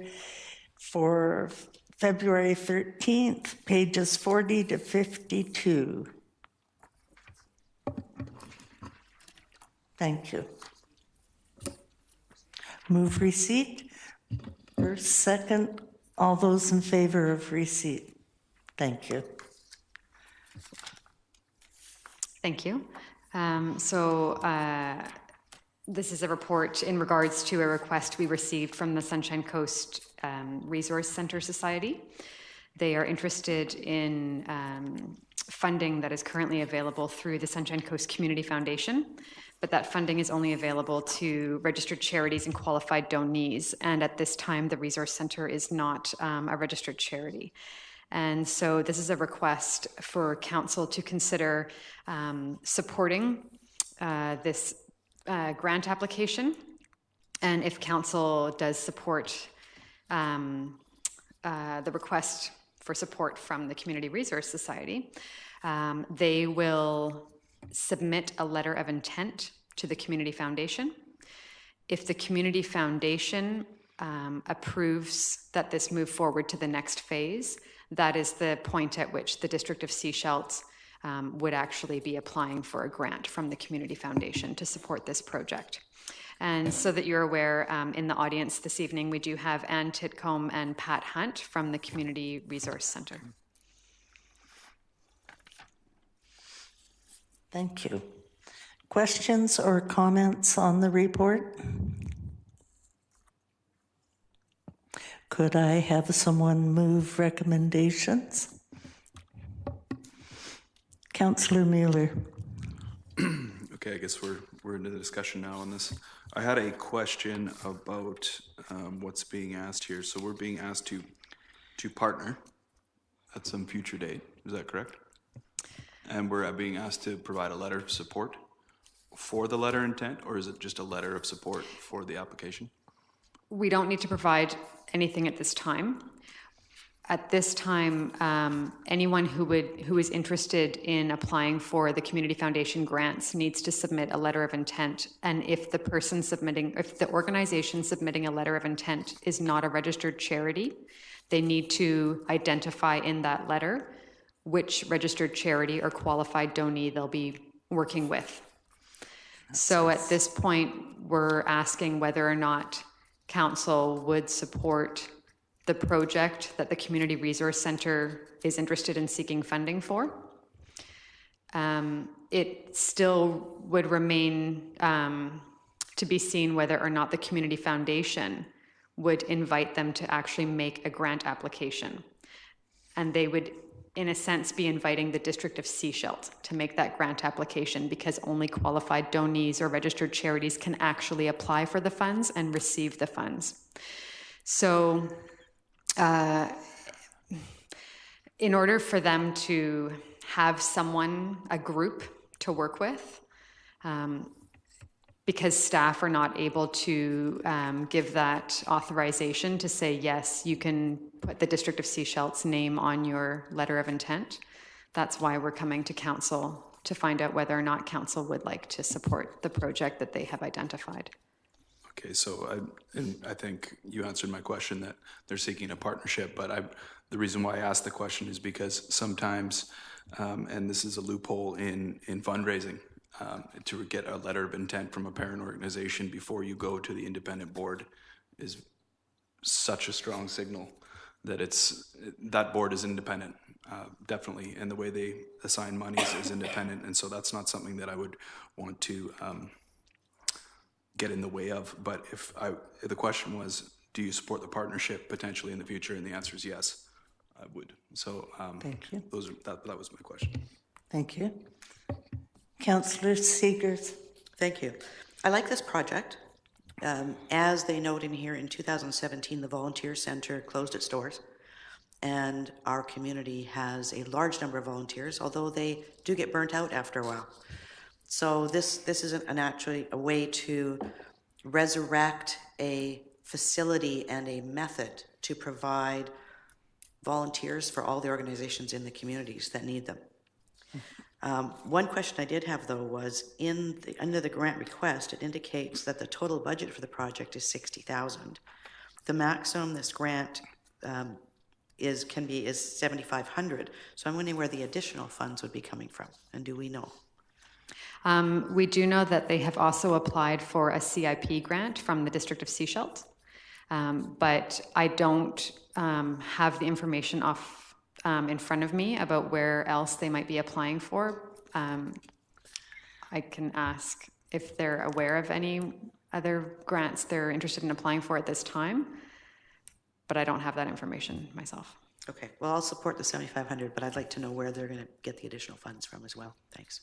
for February 13th, pages 40 to 52. Thank you. Move receipt. First, second, all those in favor of receipt. Thank you. Thank you. This is a report in regards to a request we received from the Sunshine Coast Resource Center Society. They are interested in funding that is currently available through the Sunshine Coast Community Foundation, but that funding is only available to registered charities and qualified donees. And at this time, the Resource Center is not a registered charity. And so this is a request for council to consider supporting this grant application. And if council does support the request for support from the Community Resource Society, they will submit a letter of intent to the Community Foundation. If the Community Foundation approves that this move forward to the next phase, that is the point at which the District of Sechelt would actually be applying for a grant from the Community Foundation to support this project. And so that you're aware, in the audience this evening, we do have Ann Titcomb and Pat Hunt from the Community Resource Center. Thank you. Questions or comments on the report? Could I have someone move recommendations? Councillor Mueller. Okay, I guess we're into the discussion now on this. I had a question about what's being asked here. So we're being asked to partner at some future date. Is that correct? And we're being asked to provide a letter of support for the letter intent, or is it just a letter of support for the application? We don't need to provide anything at this time. At this time, anyone who is interested in applying for the Community Foundation grants needs to submit a letter of intent. And if the organization submitting a letter of intent is not a registered charity, they need to identify in that letter which registered charity or qualified donee they'll be working with. So at this point, we're asking whether or not council would support the project that the Community Resource Center is interested in seeking funding for. It still would remain to be seen whether or not the Community Foundation would invite them to actually make a grant application. And they would, in a sense, be inviting the District of Sechelt to make that grant application, because only qualified donees or registered charities can actually apply for the funds and receive the funds. So in order for them to have someone, a group to work with, because staff are not able to give that authorization to say, yes, you can put the District of Sechelt's name on your letter of intent. That's why we're coming to council to find out whether or not council would like to support the project that they have identified. Okay, so I think you answered my question that they're seeking a partnership, but the reason why I asked the question is because sometimes, and this is a loophole in fundraising, to get a letter of intent from a parent organization before you go to the independent board is such a strong signal that that board is independent, definitely, and the way they assign monies is independent, and so that's not something that I would want to get in the way of. But if the question was, do you support the partnership potentially in the future, and the answer is yes, I would. So Thank you. That was my question. Thank you. Councillor Seegers. Thank you. I like this project. As they note in here, in 2017, the Volunteer Center closed its doors, and our community has a large number of volunteers, although they do get burnt out after a while. So this is actually a way to resurrect a facility and a method to provide volunteers for all the organizations in the communities that need them. One question I did have, though, was under the grant request, it indicates that the total budget for the project is $60,000. The maximum this grant is $7,500. So I'm wondering where the additional funds would be coming from, and do we know? We do know that they have also applied for a CIP grant from the District of Sechelt, but I don't have the information in front of me about where else they might be applying for. I can ask if they're aware of any other grants they're interested in applying for at this time, but I don't have that information myself. Okay, well, I'll support the 7,500, but I'd like to know where they're going to get the additional funds from as well. Thanks.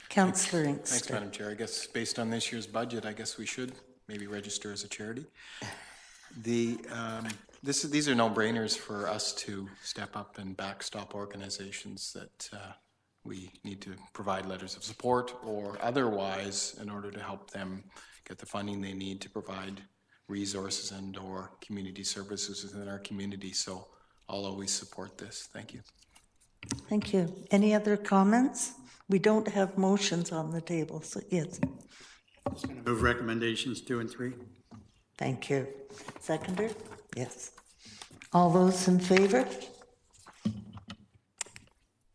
Councillor Thanks, Inkster. Madam Chair. I guess based on this year's budget, I guess we should maybe register as a charity. These are no-brainers for us to step up and backstop organizations that we need to provide letters of support or otherwise in order to help them get the funding they need to provide resources and or community services within our community. So I'll always support this. Thank you. Thank you. Any other comments? We don't have motions on the table, so yes. Move recommendations 2 and 3. Thank you. Seconder? Yes. All those in favor?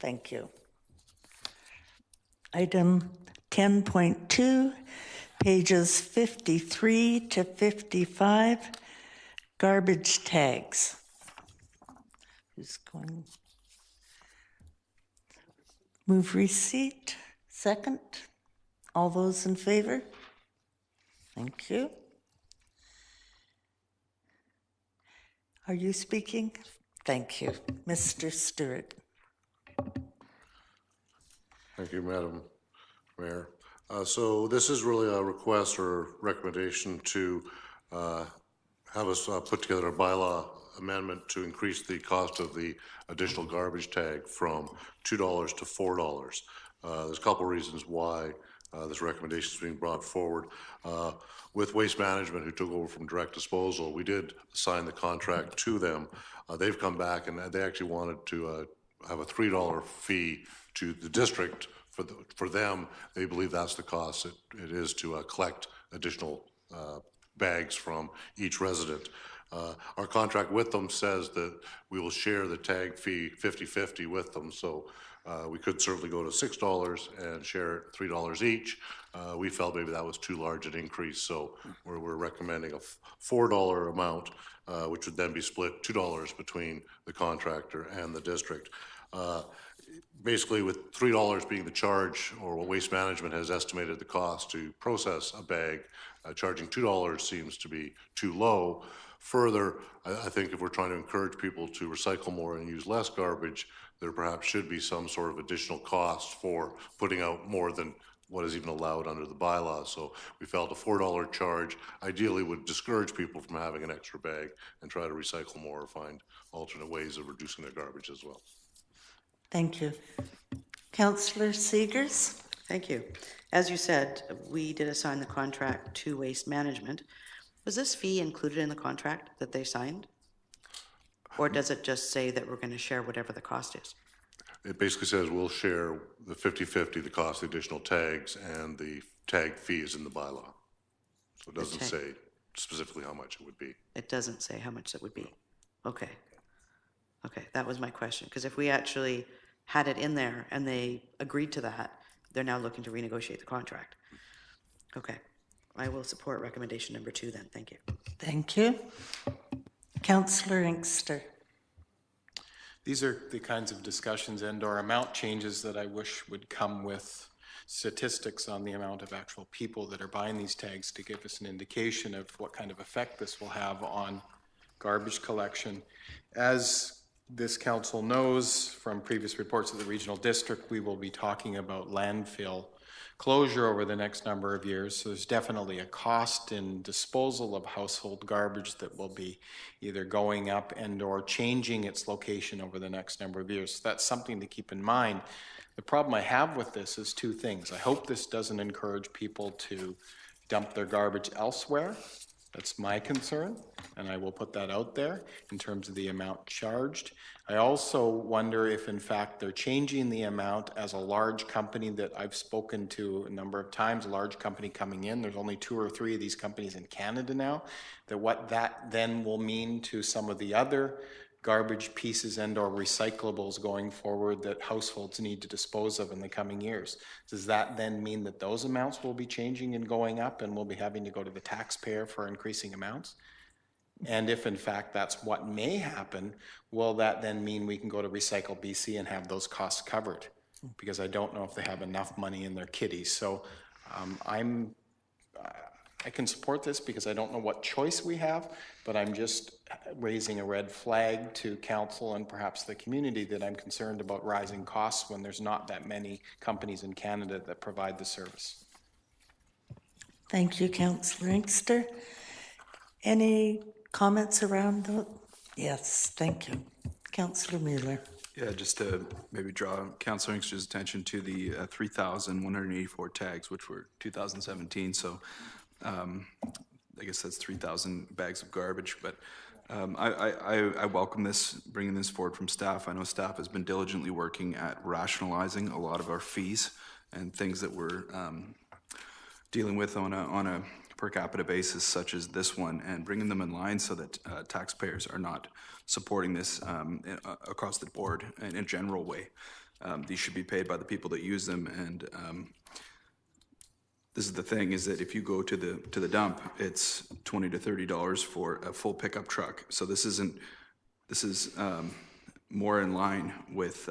Thank you. Item 10.2, pages 53 to 55, garbage tags. Who's going? Move receipt. Second. All those in favor? Thank you. Are you speaking? Thank you. Mr. Stewart. Thank you, Madam Mayor. So this is really a request or recommendation to have us put together a bylaw amendment to increase the cost of the additional garbage tag from $2 to $4. There's a couple reasons why this recommendation is being brought forward. With Waste Management, who took over from Direct Disposal, we did assign the contract to them. They've come back and they actually wanted to have a $3 fee to the district. For them, they believe that's the cost it is to collect additional bags from each resident. Our contract with them says that we will share the tag fee 50-50 with them, so we could certainly go to $6 and share $3 each. We felt maybe that was too large an increase, so we're recommending a $4 amount, which would then be split $2 between the contractor and the district. Basically, with $3 being the charge, or what Waste Management has estimated the cost to process a bag, charging $2 seems to be too low. Further, I think if we're trying to encourage people to recycle more and use less garbage, there perhaps should be some sort of additional cost for putting out more than what is even allowed under the bylaw. So we felt a $4 charge ideally would discourage people from having an extra bag and try to recycle more or find alternate ways of reducing their garbage as well. Thank you. Councillor Seegers? Thank you. As you said, we did assign the contract to Waste Management. Was this fee included in the contract that they signed? Or does it just say that we're going to share whatever the cost is? It basically says we'll share the 50-50, the cost of the additional tags, and the tag fee is in the bylaw. So it doesn't say specifically how much it would be. It doesn't say how much it would be. Okay. Okay, that was my question. Because if we actually had it in there and they agreed to that, they're now looking to renegotiate the contract. Okay. I will support recommendation number 2 then. Thank you. Thank you. Councillor Inkster. These are the kinds of discussions and or amount changes that I wish would come with statistics on the amount of actual people that are buying these tags to give us an indication of what kind of effect this will have on garbage collection. As this council knows from previous reports of the regional district, we will be talking about landfill closure over the next number of years. So there's definitely a cost in disposal of household garbage that will be either going up and or changing its location over the next number of years. So that's something to keep in mind. The problem I have with this is 2 things. I hope this doesn't encourage people to dump their garbage elsewhere. That's my concern, and I will put that out there in terms of the amount charged. I also wonder if, in fact, they're changing the amount as a large company that I've spoken to a number of times, a large company coming in. There's only 2 or 3 of these companies in Canada now, that what that then will mean to some of the other garbage pieces and or recyclables going forward that households need to dispose of in the coming years. Does that then mean that those amounts will be changing and going up and we'll be having to go to the taxpayer for increasing amounts? And if in fact that's what may happen, will that then mean we can go to Recycle BC and have those costs covered? Because I don't know if they have enough money in their kitties. So I can support this because I don't know what choice we have, but I'm just raising a red flag to council and perhaps the community that I'm concerned about rising costs when there's not that many companies in Canada that provide the service. Thank you, Councillor Inkster. Any comments around the? Yes, thank you. Councillor Mueller. Yeah, just to maybe draw Councilor Inkster's attention to the 3,184 tags, which were 2017. So I guess that's 3,000 bags of garbage. But I welcome this, bringing this forward from staff. I know staff has been diligently working at rationalizing a lot of our fees and things that we're dealing with on a per capita basis, such as this one, and bringing them in line so that taxpayers are not supporting this across the board in a general way. These should be paid by the people that use them, and this is the thing, is that if you go to the dump, it's $20 to $30 for a full pickup truck. So this is more in line with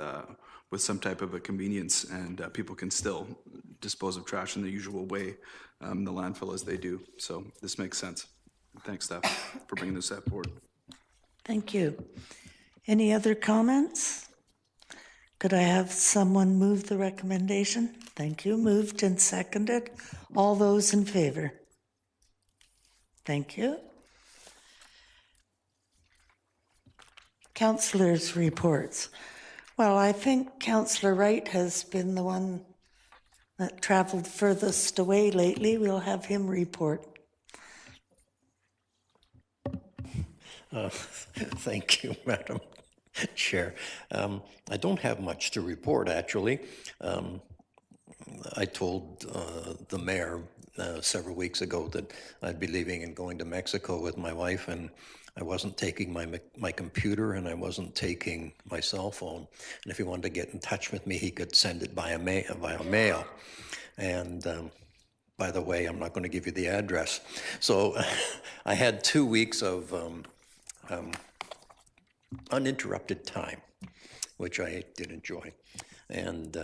some type of a convenience, and people can still dispose of trash in the usual way, the landfill as they do. So this makes sense. Thanks, staff, for bringing this step forward. Thank you. Any other comments? Could I have someone move the recommendation? Thank you. Moved and seconded. All those in favor? Thank you. Councillors' reports. Well, I think Councillor Wright has been the one that traveled furthest away lately. We'll have him report. Thank you, Madam Chair. I don't have much to report, actually. I told the mayor several weeks ago that I'd be leaving and going to Mexico with my wife, and I wasn't taking my computer, and I wasn't taking my cell phone. And if he wanted to get in touch with me, he could send it via mail. And by the way, I'm not going to give you the address. So I had 2 weeks of uninterrupted time, which I did enjoy. And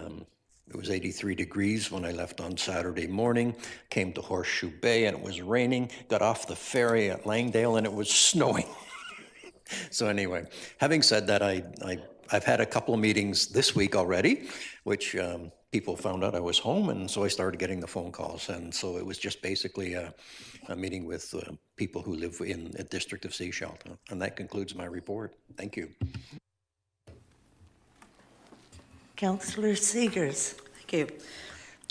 it was 83 degrees when I left on Saturday morning, came to Horseshoe Bay, and it was raining, got off the ferry at Langdale, and it was snowing. So anyway, having said that, I've had a couple of meetings this week already, which people found out I was home, and so I started getting the phone calls. And so it was just basically a meeting with people who live in the district of Sechelt. And that concludes my report. Thank you. Councillor Seegers. Thank you.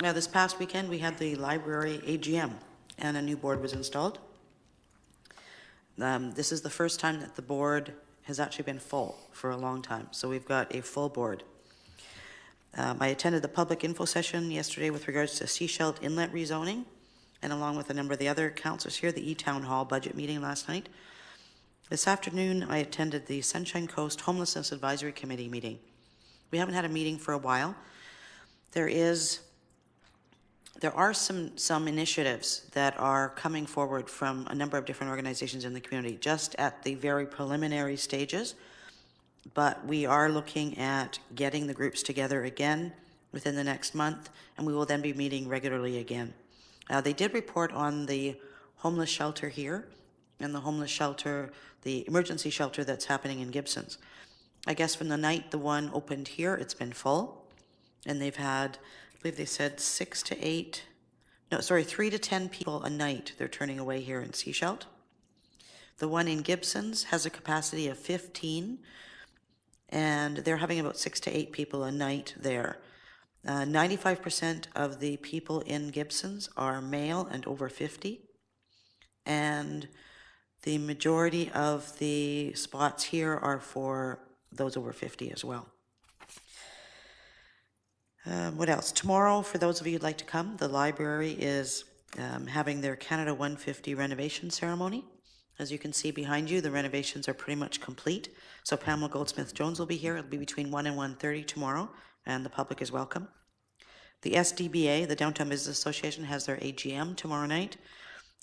Now, this past weekend, we had the library AGM, and a new board was installed. This is the first time that the board has actually been full for a long time, so we've got a full board. I attended the public info session yesterday with regards to Sechelt Inlet rezoning, and along with a number of the other councillors here, the E-Town Hall budget meeting last night. This afternoon, I attended the Sunshine Coast Homelessness Advisory Committee meeting. We haven't had a meeting for a while. There are some initiatives that are coming forward from a number of different organizations in the community, just at the very preliminary stages. But we are looking at getting the groups together again within the next month, and we will then be meeting regularly again. They did report on the homeless shelter here and the homeless shelter, the emergency shelter that's happening in Gibsons. I guess from the night the one opened here, it's been full, and they've had, I believe they said 3 to 10 people a night they're turning away here in Sechelt. The one in Gibsons has a capacity of 15, and they're having about 6 to 8 people a night there. 95% of the people in Gibsons are male and over 50, and the majority of the spots here are for those over 50 as well. What else? Tomorrow, for those of you who'd like to come, the library is having their Canada 150 renovation ceremony. As you can see behind you, the renovations are pretty much complete. So Pamela Goldsmith-Jones will be here. It'll be between 1 and 1:30 tomorrow, and the public is welcome. The SDBA, the Downtown Business Association, has their AGM tomorrow night.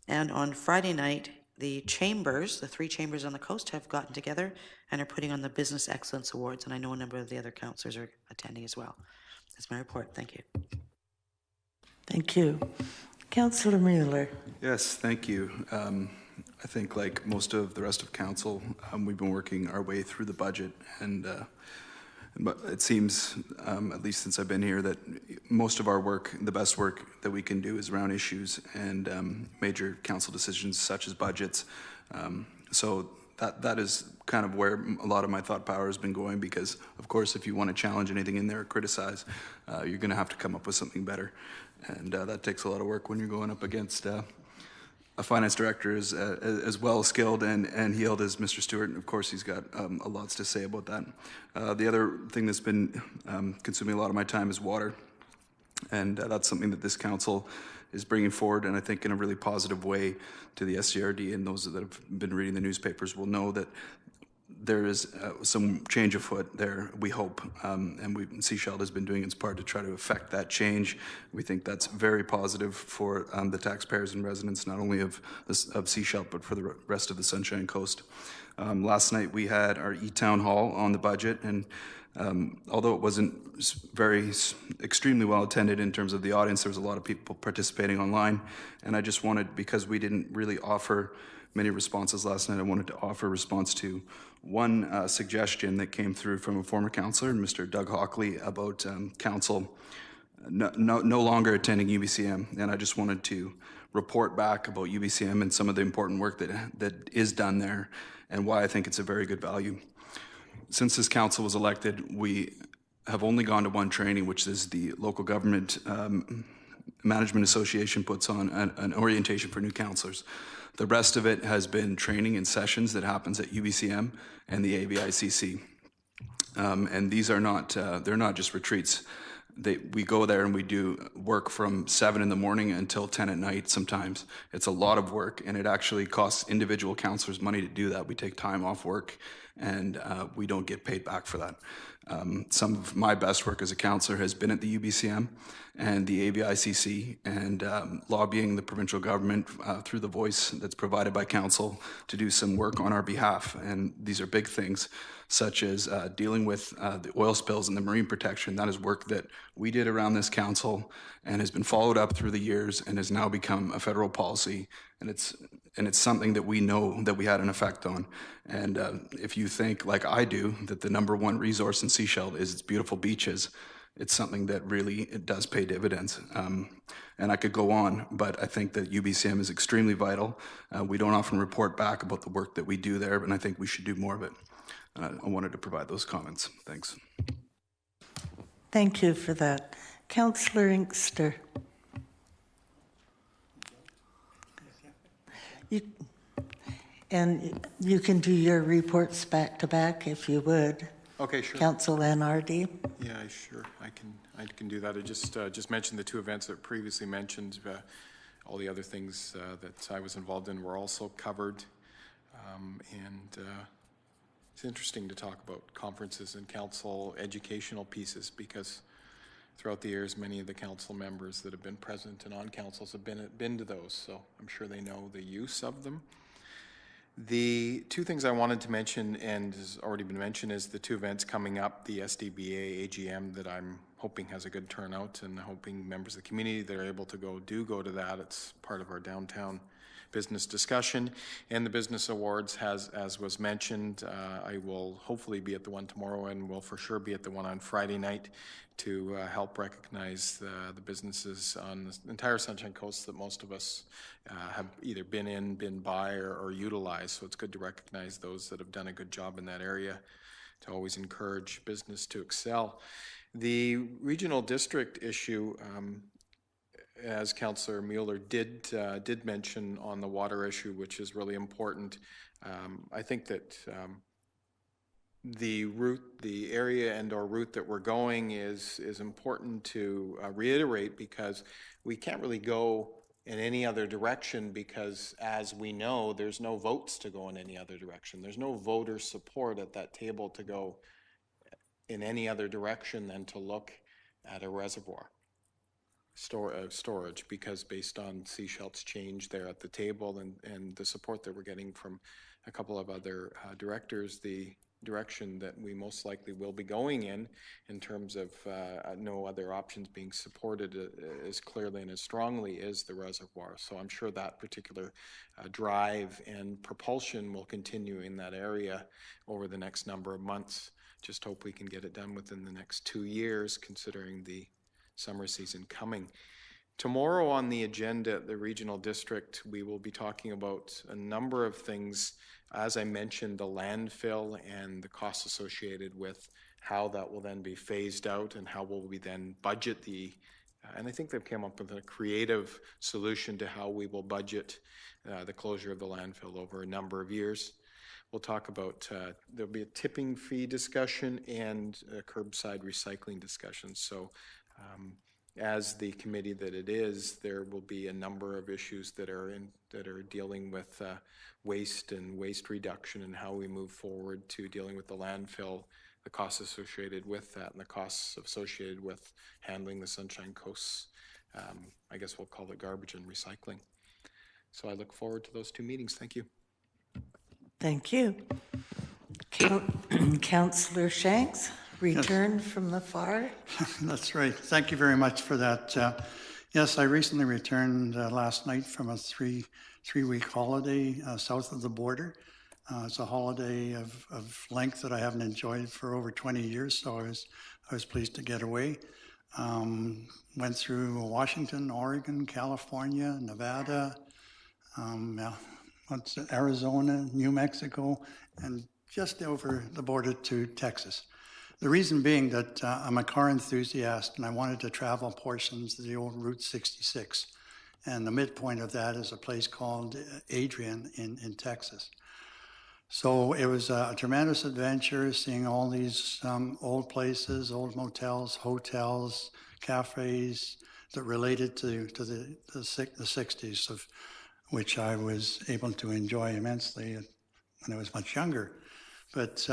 And on Friday night, the chambers, the 3 chambers on the coast, have gotten together and are putting on the Business Excellence Awards, and I know a number of the other councillors are attending as well. That's my report. Thank you. Thank you. Councillor Mueller. Yes, thank you. I think like most of the rest of council, we've been working our way through the budget, and but it seems, at least since I've been here, that most of our work, the best work that we can do is around issues and major council decisions such as budgets. So that is kind of where a lot of my thought power has been going, because of course if you want to challenge anything in there or criticize, you're going to have to come up with something better. And that takes a lot of work when you're going up against a finance director as well skilled and heeled as Mr. Stewart, and of course he's got a lot to say about that. The other thing that's been consuming a lot of my time is water, and that's something that this council is bringing forward, and I think in a really positive way to the SCRD, and those that have been reading the newspapers will know that there is some change afoot there, we hope, and Sechelt has been doing its part to try to affect that change. We think that's very positive for the taxpayers and residents, not only of Sechelt, but for the rest of the Sunshine Coast. Last night we had our E-Town Hall on the budget, and although it wasn't extremely well attended in terms of the audience, there was a lot of people participating online, and I just wanted, because we didn't really offer many responses last night, I wanted to offer a response to one suggestion that came through from a former councillor, Mr. Doug Hockley, about council no longer attending UBCM, and I just wanted to report back about UBCM and some of the important work that is done there, and why I think it's a very good value. Since this council was elected, we have only gone to one training, which is the Local Government Management Association puts on an orientation for new councillors. The rest of it has been training and sessions that happens at UBCM and the ABICC. And these are not, they're not just retreats. We go there and we do work from 7 in the morning until 10 at night sometimes. It's a lot of work, and it actually costs individual councillors money to do that. We take time off work, and we don't get paid back for that. Some of my best work as a councillor has been at the UBCM and the ABICC, and lobbying the provincial government through the voice that's provided by council to do some work on our behalf. And these are big things, such as dealing with the oil spills and the marine protection. That is work that we did around this council and has been followed up through the years and has now become a federal policy. And it's something that we know that we had an effect on. And if you think, like I do, that the #1 resource in Sechelt is its beautiful beaches, it's something that really, it does pay dividends. And I could go on, but I think that UBCM is extremely vital. We don't often report back about the work that we do there, and I think we should do more of it. I wanted to provide those comments. Thanks. Thank you for that. Councillor Inkster. You can do your reports back to back if you would. Okay, sure. Council NRD. Yeah, sure. I can do that. I just mentioned the 2 events that previously mentioned. All the other things that I was involved in were also covered, it's interesting to talk about conferences and council educational pieces, because throughout the years, many of the council members that have been present and on councils have been to those, so I'm sure they know the use of them. The 2 things I wanted to mention, and has already been mentioned, is the 2 events coming up, the SDBA AGM that I'm hoping has a good turnout, and hoping members of the community that are able to go to that. It's part of our downtown business discussion, and the business awards, as was mentioned. I will hopefully be at the one tomorrow, and will for sure be at the one on Friday night to help recognize the businesses on the entire Sunshine Coast that most of us have either been by, or utilized. So it's good to recognize those that have done a good job in that area, to always encourage business to excel. The regional district issue, as Councillor Mueller did mention on the water issue, which is really important. I think that the area and/or route that we're going is important to reiterate, because we can't really go in any other direction, because as we know, there's no votes to go in any other direction. There's no voter support at that table to go in any other direction than to look at a reservoir. storage, because based on Seashelt's change there at the table and the support that we're getting from a couple of other directors, the direction that we most likely will be going in terms of no other options being supported as clearly and as strongly is the reservoir. So I'm sure that particular drive and propulsion will continue in that area over the next number of months. Just hope we can get it done within the next 2 years, considering the summer season coming. Tomorrow on the agenda at the regional district, we will be talking about a number of things. As I mentioned, the landfill and the costs associated with how that will then be phased out and how will we then budget and I think they've come up with a creative solution to how we will budget the closure of the landfill over a number of years. We'll talk about, there'll be a tipping fee discussion and a curbside recycling discussion. So as the committee that it is, there will be a number of issues that are dealing with waste and waste reduction and how we move forward to dealing with the landfill, the costs associated with that, and the costs associated with handling the Sunshine Coast's, I guess we'll call it garbage and recycling. So I look forward to those 2 meetings. Thank you. Thank you. Councillor Shanks, returned from the far. That's right. Thank you very much for that. Yes, I recently returned last night from a three-week holiday south of the border. It's a holiday of length that I haven't enjoyed for over 20 years, so I was pleased to get away. Went through Washington, Oregon, California, Nevada, Arizona, New Mexico, and just over the border to Texas. The reason being that I'm a car enthusiast and I wanted to travel portions of the old Route 66. And the midpoint of that is a place called Adrian in Texas. So it was a tremendous adventure seeing all these old places, old motels, hotels, cafes that related to the 60s, of which I was able to enjoy immensely when I was much younger. But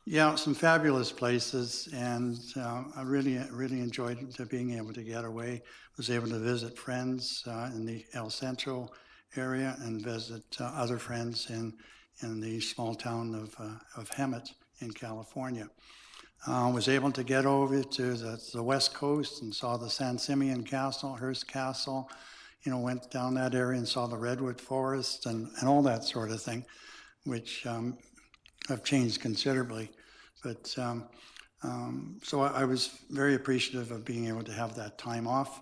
yeah, some fabulous places, and I really enjoyed being able to get away. Was able to visit friends in the El Centro area and visit other friends in the small town of Hemet in California. Was able to get over to the West Coast and saw the San Simeon Castle, Hearst Castle. You know, went down that area and saw the redwood forest and all that sort of thing, which have changed considerably. But so I was very appreciative of being able to have that time off.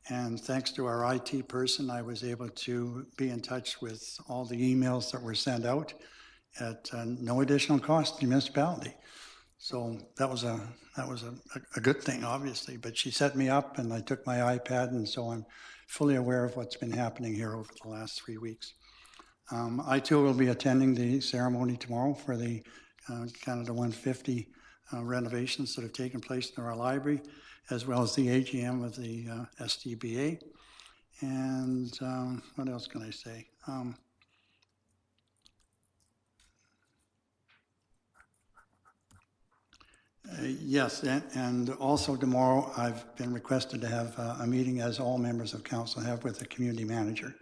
And thanks to our IT person, I was able to be in touch with all the emails that were sent out at no additional cost to the municipality. So that was a good thing, obviously. But she set me up, and I took my iPad, and so I'm fully aware of what's been happening here over the last 3 weeks. I too will be attending the ceremony tomorrow for the Canada 150 renovations that have taken place in our library, as well as the AGM of the SDBA. And what else can I say? Yes, and also tomorrow I've been requested to have a meeting, as all members of council have, with the community manager,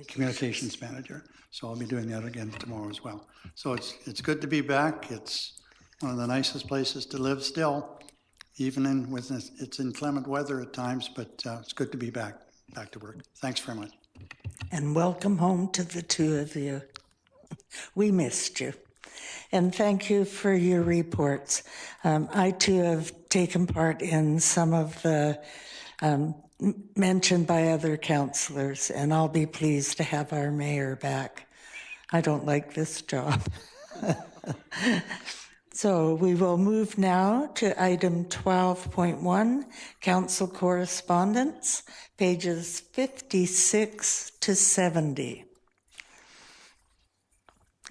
communications manager. So I'll be doing that again tomorrow as well. So it's good to be back. It's one of the nicest places to live still, even with it's inclement weather at times, but it's good to be back to work. Thanks very much. And welcome home to the two of you. We missed you. And thank you for your reports. I too have taken part in some of the mentioned by other councillors, and I'll be pleased to have our mayor back. I don't like this job. So we will move now to item 12.1, council correspondence, pages 56 to 70.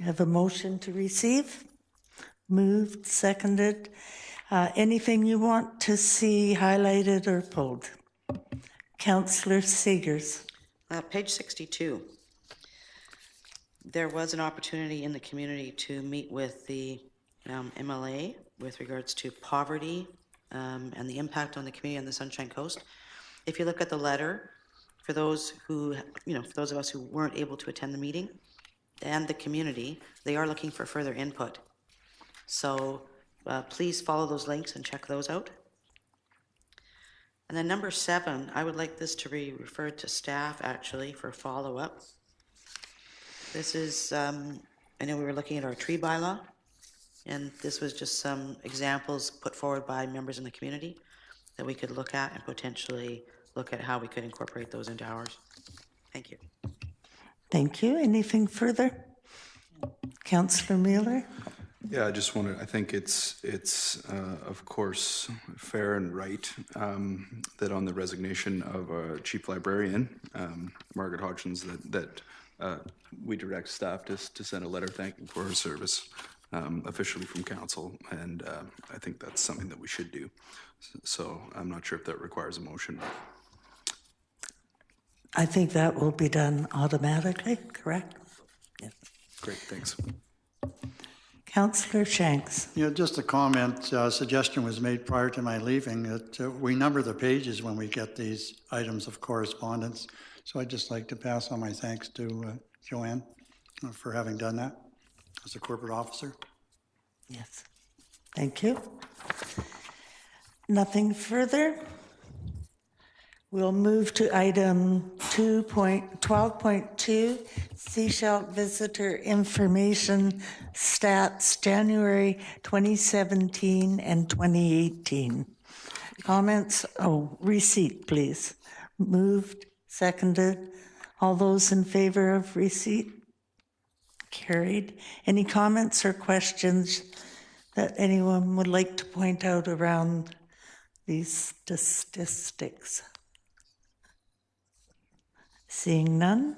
Have a motion to receive? Moved, seconded. Anything you want to see highlighted or pulled? Councillor Seegers. Page 62. There was an opportunity in the community to meet with the MLA with regards to poverty and the impact on the community on the Sunshine Coast. If you look at the letter, for those who, for those of us who weren't able to attend the meeting and the community, they are looking for further input. So please follow those links and check those out. And then number 7, I would like this to be referred to staff actually for follow-up. This is, I know we were looking at our tree bylaw, and this was just some examples put forward by members in the community that we could look at and potentially look at how we could incorporate those into ours. Thank you. Thank you. Anything further? Councillor Mueller? Yeah, I just wanted, I think it's of course fair and right that on the resignation of our chief librarian, Margaret Hodgins, that we direct staff to send a letter thanking for her service officially from council, and I think that's something that we should do. So I'm not sure if that requires a motion. I think that will be done automatically, correct? Yeah. Great, thanks. Councillor Shanks. Yeah, just a comment, suggestion was made prior to my leaving that we number the pages when we get these items of correspondence. So I'd just like to pass on my thanks to Joanne for having done that as a corporate officer. Yes. Thank you. Nothing further. We'll move to item 12.2, Sechelt Visitor Information Stats, January 2017 and 2018. Comments? Oh, receipt, please. Moved, seconded. All those in favor of receipt? Carried. Any comments or questions that anyone would like to point out around these statistics? Seeing none,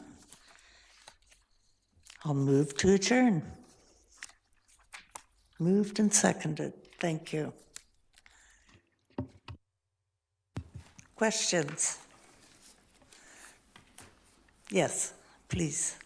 I'll move to adjourn. Moved and seconded. Thank you. Questions? Yes, please.